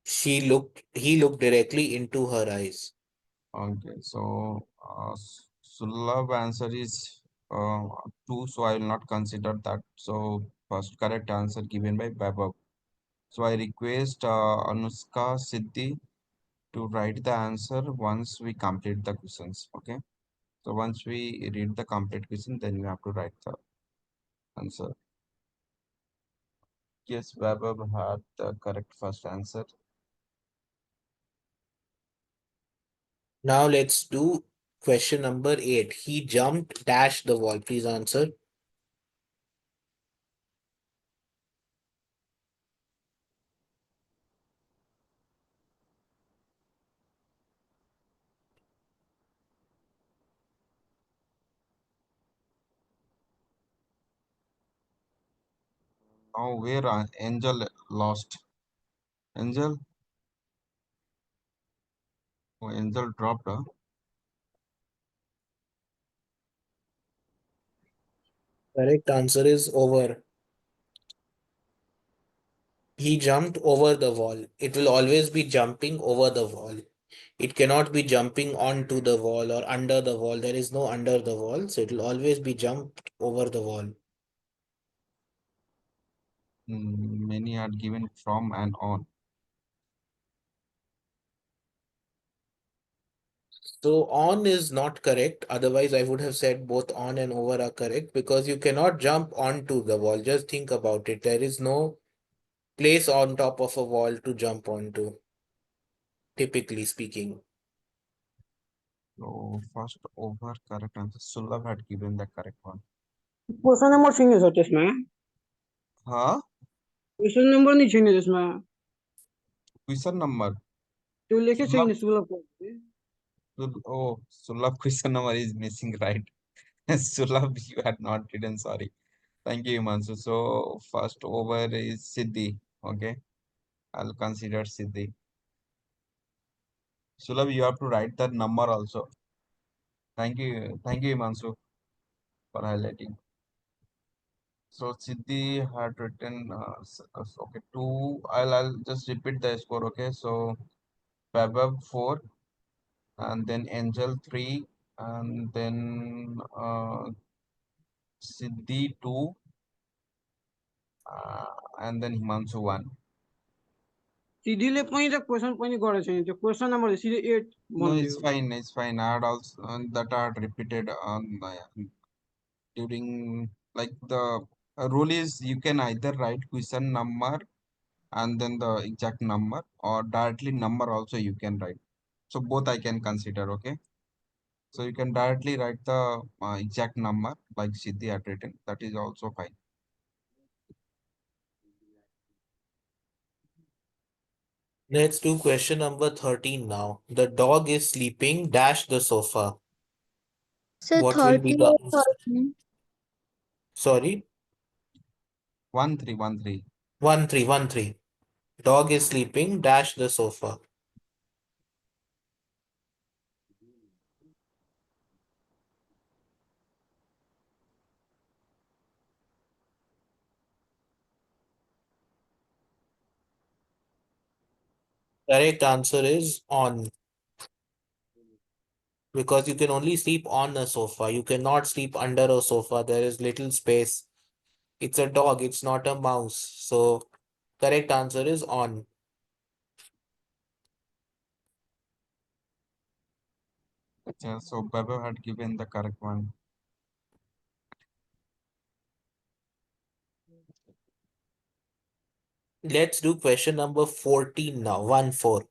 He looked directly into her eyes. Okay, so Sulabh answer is two, so I will not consider that. So first correct answer given by Baba. So I request Anushka Siddhi to write the answer once we complete the questions. Okay. So once we read the complete question, then you have to write the answer. Yes, Vaibhav had the correct first answer. Now let's do question number 8. He jumped dash the wall. Please answer. Now where Angel lost? Angel? Oh, Angel dropped. Correct answer is over. He jumped over the wall. It will always be jumping over the wall. It cannot be jumping onto the wall or under the wall. There is no under the wall, so it will always be jumped over the wall. Many are given from and on. So on is not correct. Otherwise, I would have said both on and over are correct because you cannot jump onto the wall. Just think about it. There is no place on top of a wall to jump onto, typically speaking. So first over correct answer. Sulabh had given the correct one. Question number चाहिए sir इसमें Huh? Question number नहीं चाहिए इसमें Question number. तो लेके Sulabh, चाहिए सुलभ oh, Sulabh question number is missing, right? Sulabh, you had not written, sorry. Thank you, Himanshu. So first over is Siddhi. Okay. I'll consider Siddhi. Sulabh, you have to write that number also. Thank you. Thank you, Himanshu, for highlighting. So Siddhi had written okay, two. I'll just repeat the score. Okay. So Vaibhav 4, and then Angel 3, and then Siddhi 2, and then Himanshu 1. सिधीले पनि त question पनि गरेको छैन त्यो question number सिधै 8 No, भनिदियो it's fine. I had also that I had repeated on during like the rule is you can either write question number and then the exact number or directly number also you can write. So both I can consider, okay? So you can directly write the exact number like Siddhi had written. That is also fine. Let's do question number 13 now. The dog is sleeping dash the sofa. Sir, What will be 30 the or answer? 13? Sorry? 1 3 1 3. 1 3 1 3. Dog is sleeping dash the sofa. Correct answer is on, because you can only sleep on a sofa. You cannot sleep under a sofa. There is little space. It's a dog, it's not a mouse. So correct answer is on. Yeah, so Baba had given the correct one. Let's do question number 14 now. 1 4.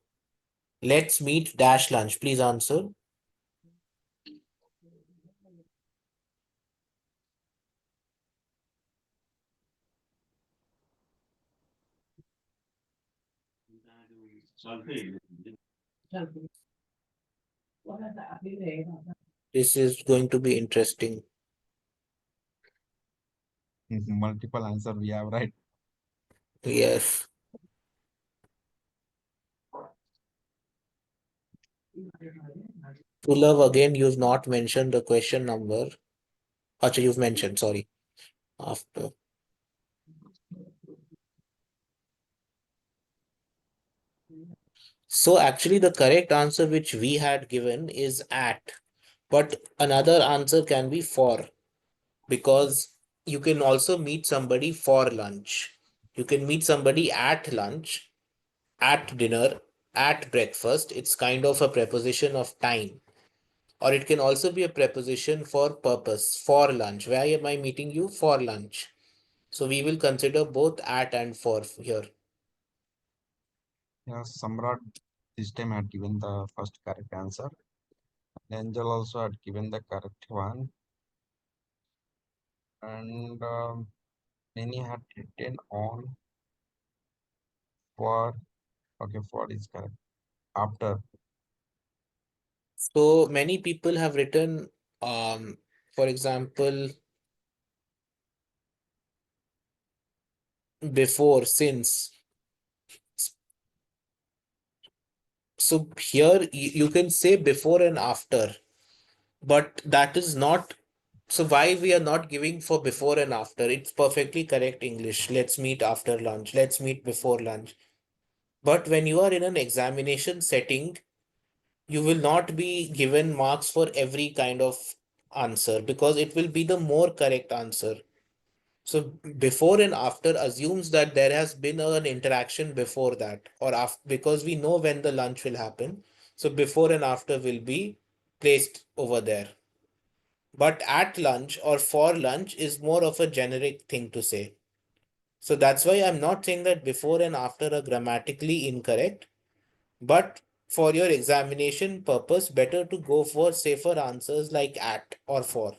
Let's meet dash lunch. Please answer. This is going to be interesting. Multiple answer we have, right? Yes. To love again, you've not mentioned the question number. Actually, you've mentioned, sorry. After. So actually the correct answer which we had given is at, but another answer can be for, because you can also meet somebody for lunch. You can meet somebody at lunch, at dinner, at breakfast. It's kind of a preposition of time. Or it can also be a preposition for purpose, for lunch. Why am I meeting you? For lunch. So we will consider both at and for here. Yeah, Samrat this time had given the first correct answer. Angel also had given the correct one. And many had written on for. Okay, for is correct. After. So many people have written, for example, before, since. So here you can say before and after, but that is not. So why we are not giving for before and after? It's perfectly correct English. Let's meet after lunch. Let's meet before lunch. But when you are in an examination setting, you will not be given marks for every kind of answer because it will be the more correct answer. So before and after assumes that there has been an interaction before that, or after, because we know when the lunch will happen. So before and after will be placed over there. But at lunch or for lunch is more of a generic thing to say. So that's why I'm not saying that before and after are grammatically incorrect, but for your examination purpose, better to go for safer answers like at or for.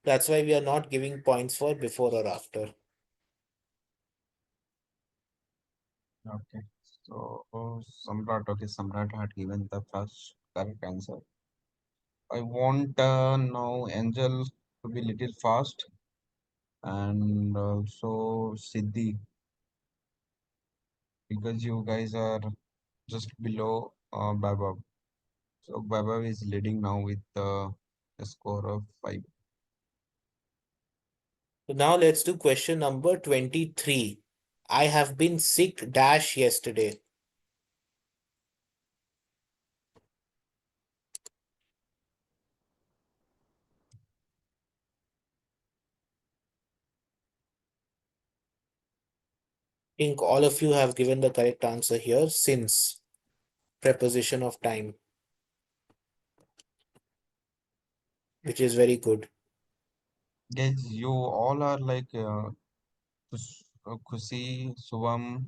That's why we are not giving points for before or after. Okay. So Samrat, okay, Samrat had given the first correct answer. I want now Angel to be little fast and also Siddhi because you guys are just below Baba. So Baba is leading now with a score of 5. So now let's do question number 23. I have been sick dash yesterday. think all of you have given the correct answer here, since preposition of time, which is very good. Guys, you all are like Kusi, Subham,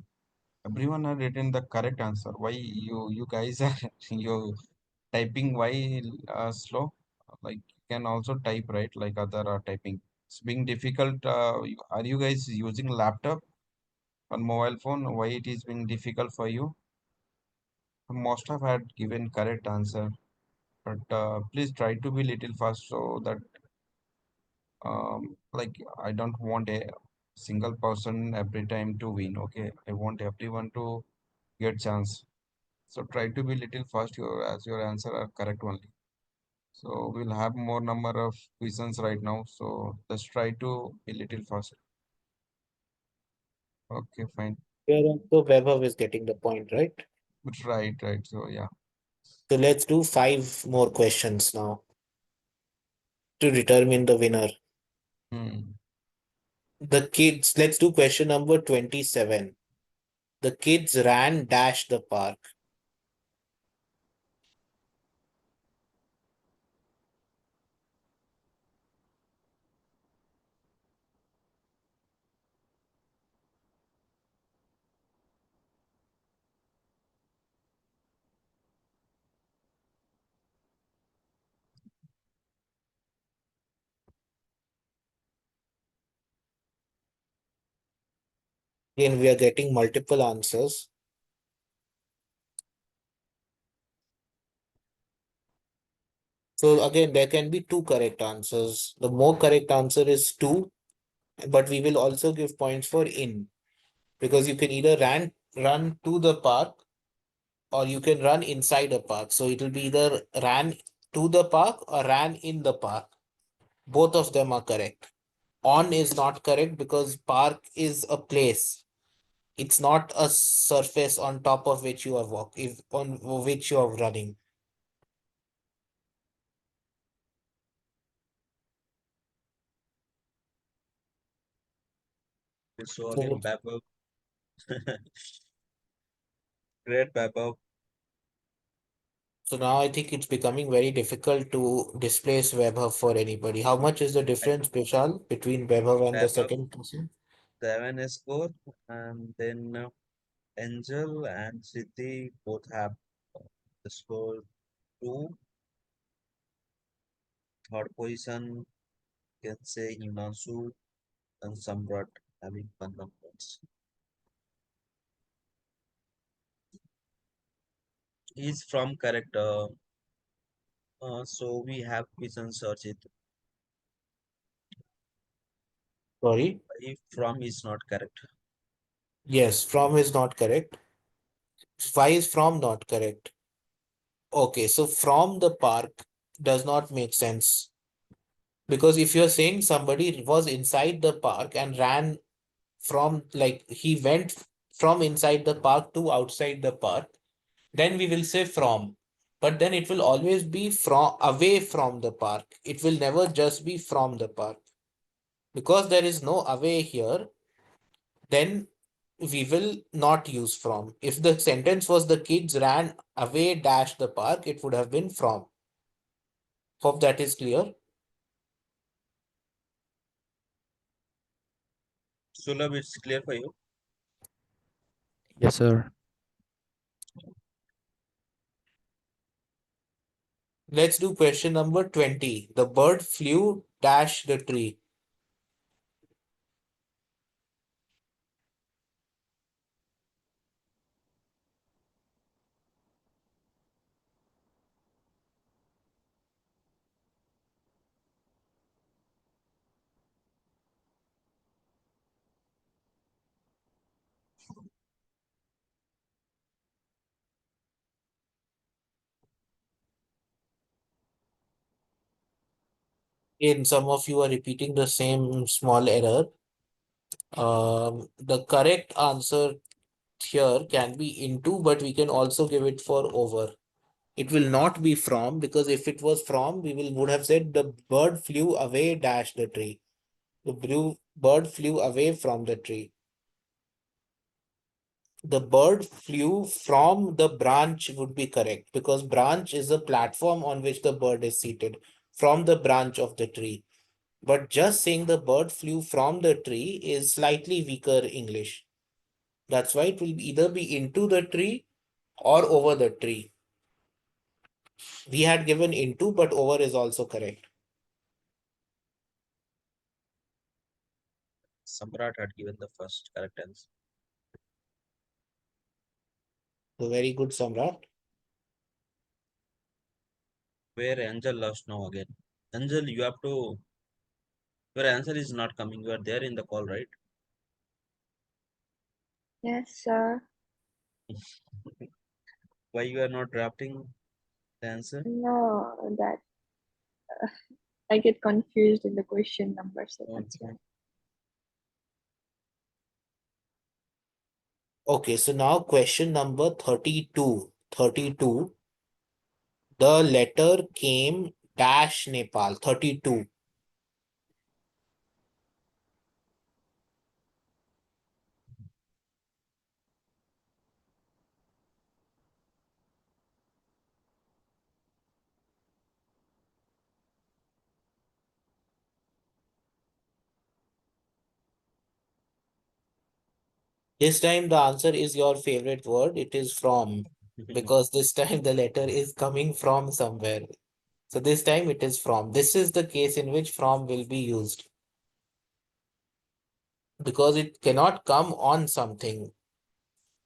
everyone have written the correct answer. Why you guys are you typing why slow? Like you can also type, right? Like other are typing. It's being difficult. Are you guys using laptop or mobile phone? Why it is being difficult for you? Most have had given correct answer, but please try to be little fast so that like I don't want a single person every time to win. Okay, I want everyone to get chance. So try to be little fast as your answer are correct only. So we'll have more number of questions right now. So let's try to be little fast. Okay, fine. Here also Vaibhav is getting the point, right? Right, right. So yeah. So let's do 5 more questions now to determine the winner. Hmm. The kids, let's do question number 27. The kids ran dash the park. Again, we are getting multiple answers. So again, there can be 2 correct answers. The more correct answer is 2, but we will also give points for in, because you can either run to the park or you can run inside a park. So it will be either ran to the park or ran in the park. Both of them are correct. On is not correct because park is a place. It's not a surface on top of which you are walking, on which you are running. So So, again, Babo, great Babo. so now I think it's becoming very difficult to displace Vaibhav for anybody. How much is the difference, Vishal, between Vaibhav and the Babo second person? 7 score, and then Angel and Siddhi both have the score 2. Third position, can say Himanshu and Samrat having 1 points. He's from correct. So we have question search it. Sorry. If from is not correct. Yes, from is not correct. Why is from not correct? Okay, so from the park does not make sense. Because if you're saying somebody was inside the park and ran from, like, he went from inside the park to outside the park, then we will say from. But then it will always be from away from the park. It will never just be from the park. Because there is no away here, then we will not use from. If the sentence was the kids ran away dash the park, it would have been from. Hope that is clear. Sulabh, it's clear for you. Yes, sir. Let's do question number 20. The bird flew dash the tree. In some of you are repeating the same small error. The correct answer here can be into, but we can also give it for over. It will not be from, because if it was from, we would have said the bird flew away dash the tree. The bird flew away from the tree. the bird flew from the branch would be correct, because branch is a platform on which the bird is seated, from the branch of the tree. But just saying the bird flew from the tree is slightly weaker English. That's why it will either be into the tree or over the tree. We had given into, but over is also correct. Samrat had given the first correct answer. So very good, Samrat. Where Angel lost now again. Angel, you have to. Your answer is not coming. You are there in the call, right? Yes, sir. Why you are not drafting the answer? No, that I get confused in the question number, so that's why. Okay. Okay, so now question number 32. 32. The letter came dash Nepal. 32. This time the answer is your favorite word. It is from, because this time the letter is coming from somewhere. So this time it is from. This is the case in which from will be used, because it cannot come on something.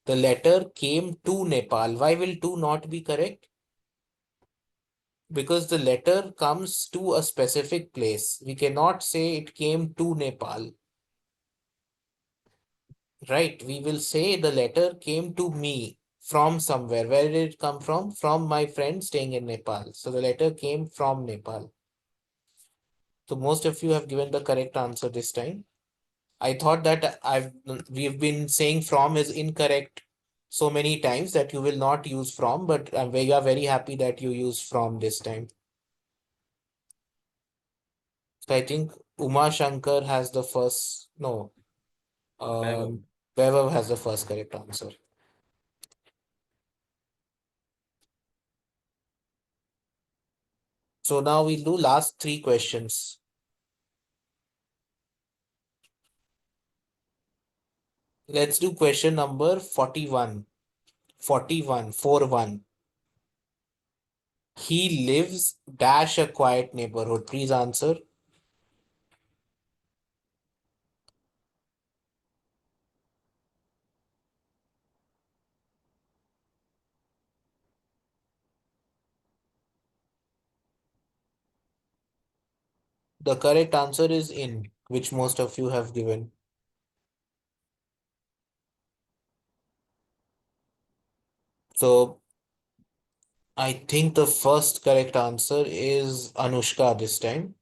The letter came to Nepal. Why will to not be correct? Because the letter comes to a specific place. We cannot say it came to Nepal. Right? We will say the letter came to me from somewhere. Where did it come from? From my friend staying in Nepal. So the letter came from Nepal. So most of you have given the correct answer this time. I thought that we've been saying from is incorrect so many times that you will not use from, but we are very happy that you use from this time. So I think Uma Shankar has the first, no, Vaibhav. Vaibhav has the first correct answer. So now we'll do last three questions. Let's do question number 41. 41, 41. He lives dash a quiet neighborhood. Please answer. The correct answer is in, which most of you have given. So I think the first correct answer is Anushka this time.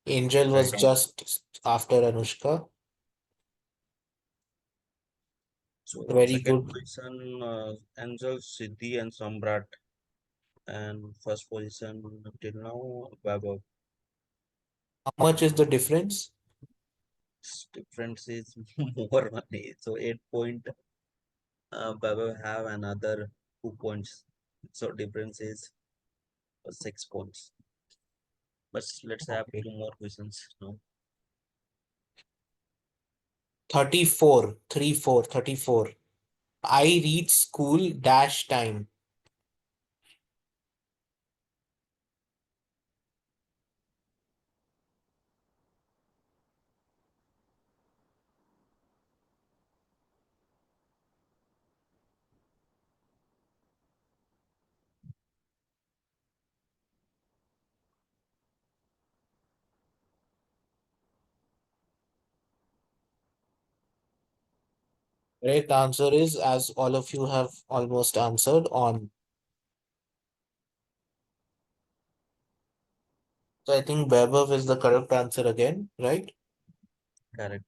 Angel was Right answer. just after Anushka. So Very second good. position, Angel, Siddhi, and Samrat. And first position till now, Vaibhav. How much is the difference? Difference is more money. So 8 point. Vaibhav have another 2 points. So difference is 6 points. But let's have Okay. 2 more questions now. 34, 34, 34. I reach school dash time. Correct answer is, as all of you have almost answered, on. So I think Vaibhav is the correct answer again, right? Correct.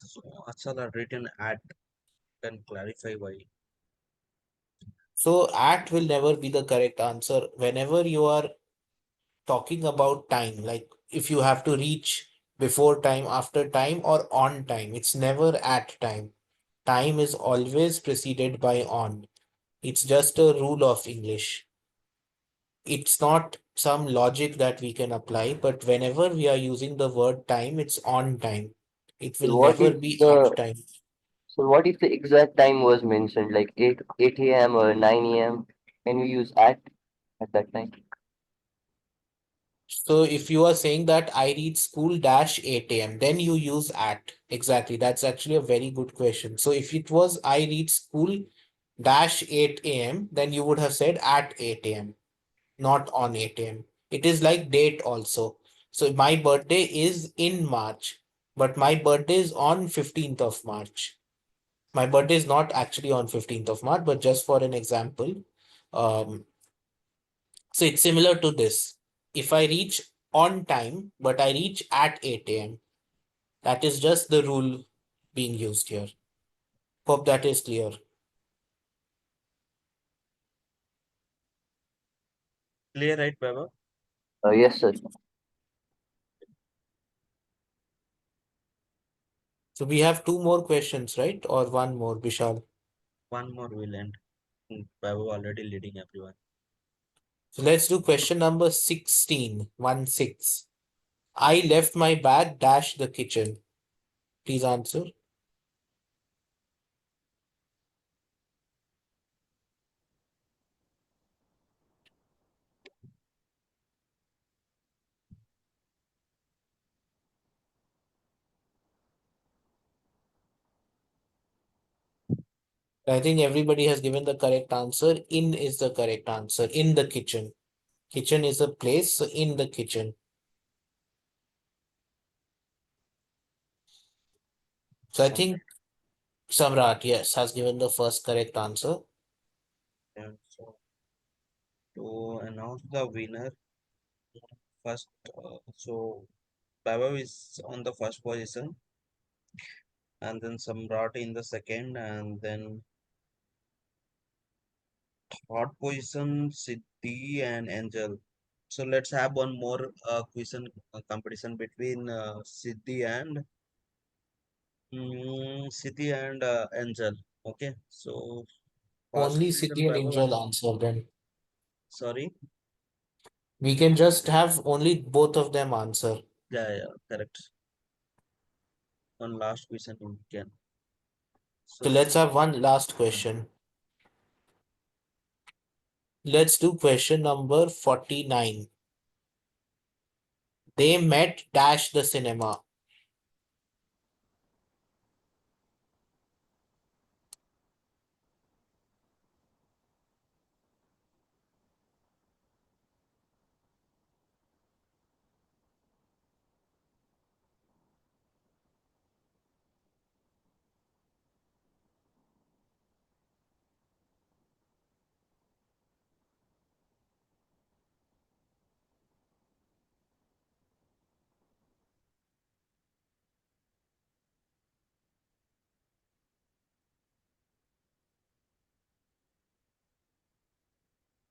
So Achal had written at, can clarify why. So at will never be the correct answer. Whenever you are talking about time, like if you have to reach before time, after time, or on time, it's never at time. time is always preceded by on. It's just a rule of English. It's not some logic that we can apply, but whenever we are using the word time, it's on time. It So will what never if be the at time. so what if the exact time was mentioned, like 8 a.m. or 9 a.m.? Can we use at that time? So if you are saying that I reach school dash 8 a.m., then you use at. Exactly. That's actually a very good question. So if it was I reach school dash 8 a.m., then you would have said at 8 a.m., not on 8 a.m. It is like date also. So my birthday is in March, but my birthday is on 15th of March. My birthday is not actually on 15th of March, but just for an example. Um, so it's similar to this. If I reach on time, but I reach at 8 a.m., that is just the rule being used here. Hope that is clear. Clear, right, Baba? Yes, sir. So we have two more questions, right? Or one more, Vishal? One more will end. Baba already leading everyone. So let's do question number 16, 1-6. I left my bag dash the kitchen. Please answer. I think everybody has given the correct answer. In is the correct answer. In the kitchen. Kitchen is a place, so in the kitchen. So I Some think Samrat, yes, has given the first correct answer. so to announce the winner first, so Baba is on the first position, and then Samrat in the second, and then third position Siddhi and Angel. So let's have one more question competition between Siddhi and Angel. Okay, so first Only position City and Baba. Angel answer then. Sorry, We can just have only both of them answer. yeah, correct. One last question we can. So So let's have one last question. Let's do question number 49. They met dash the cinema.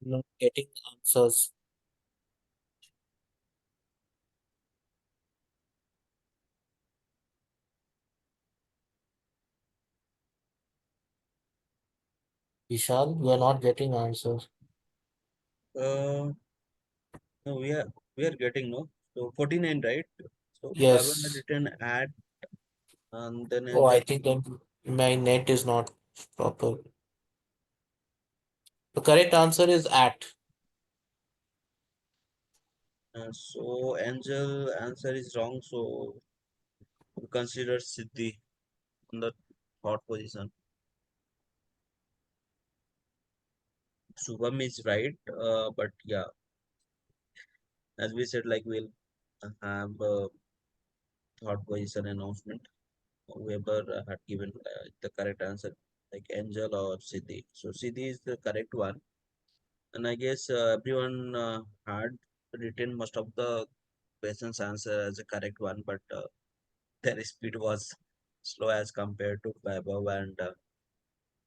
Not getting answers. Vishal, we are not getting answers. uh, no, we are getting no. So 49, right? So Baba had Yes. written add and then Oh, Angel. I think then my net is not proper. The correct answer is at. So Angel answer is wrong. So we consider Siddhi on the third position. Shubham is right, but yeah, as we said, like we'll have a third position announcement. Whoever had given the correct answer, like Angel or Siddhi. So Siddhi is the correct one, and I guess everyone had written most of the questions answer as a correct one, but their speed was slow as compared to Vaibhav and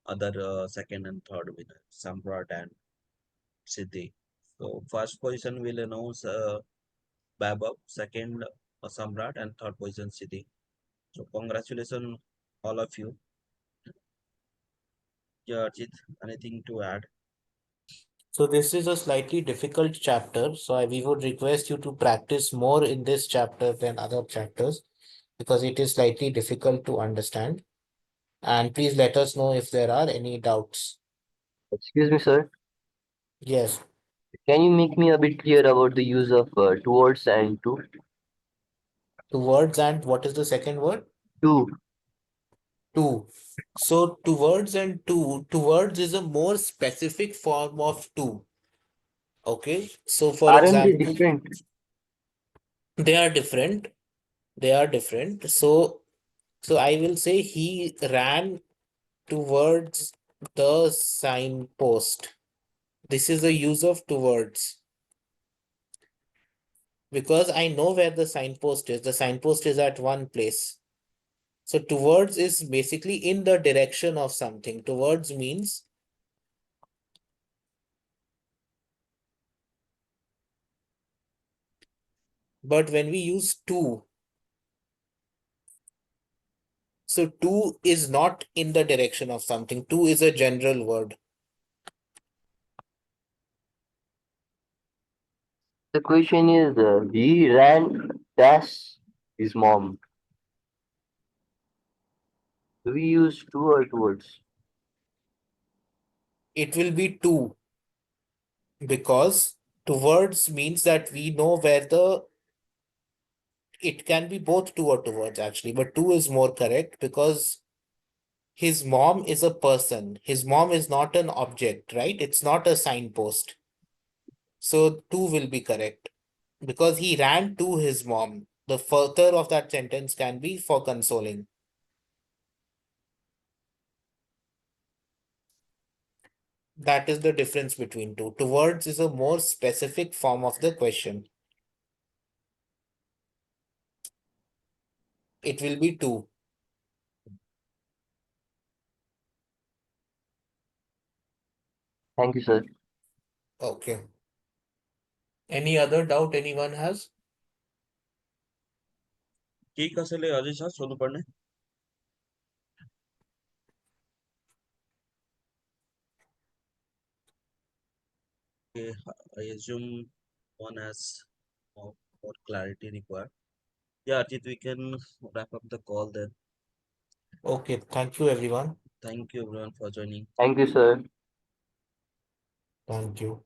other second and third winner, Samrat and Siddhi. So first position will announce Vaibhav, second Samrat, and third position Siddhi. So congratulations all of you. Yeah, Arjit, anything to add? So this is a slightly difficult chapter. So we would request you to practice more in this chapter than other chapters because it is slightly difficult to understand. And please let us know if there are any doubts. Excuse me, sir. Yes, Can you make me a bit clear about the use of towards and to? towards and what is the second word? To. To. So towards and towards is a more specific form of to. Okay. So for Aren't they example, different? they are different. They are different. So I will say he ran towards the signpost. This is the use of towards because I know where the signpost is. The signpost is at one place. So towards is basically in the direction of something. Towards means but when we use to, so to is not in the direction of something. To is a general word. The question is, he ran dash his mom. Do we use to or towards? It will be to because towards means that we know where the it can be both to or towards actually, but to is more correct because his mom is a person. His mom is not an object, right? It's not a signpost. So two will be correct because he ran to his mom. The further of that sentence can be for consoling. That is the difference between two. Towards is a more specific form of the question. It will be two. Thank you, sir. Okay. Any other doubt anyone has? ठीक असेल Ajay sir सोनूपणे Okay, I assume one has more clarity required. Yeah, Arjit, we can wrap up the call then. Okay. Thank you, everyone. Thank you everyone for joining. Thank you, sir. Thank you.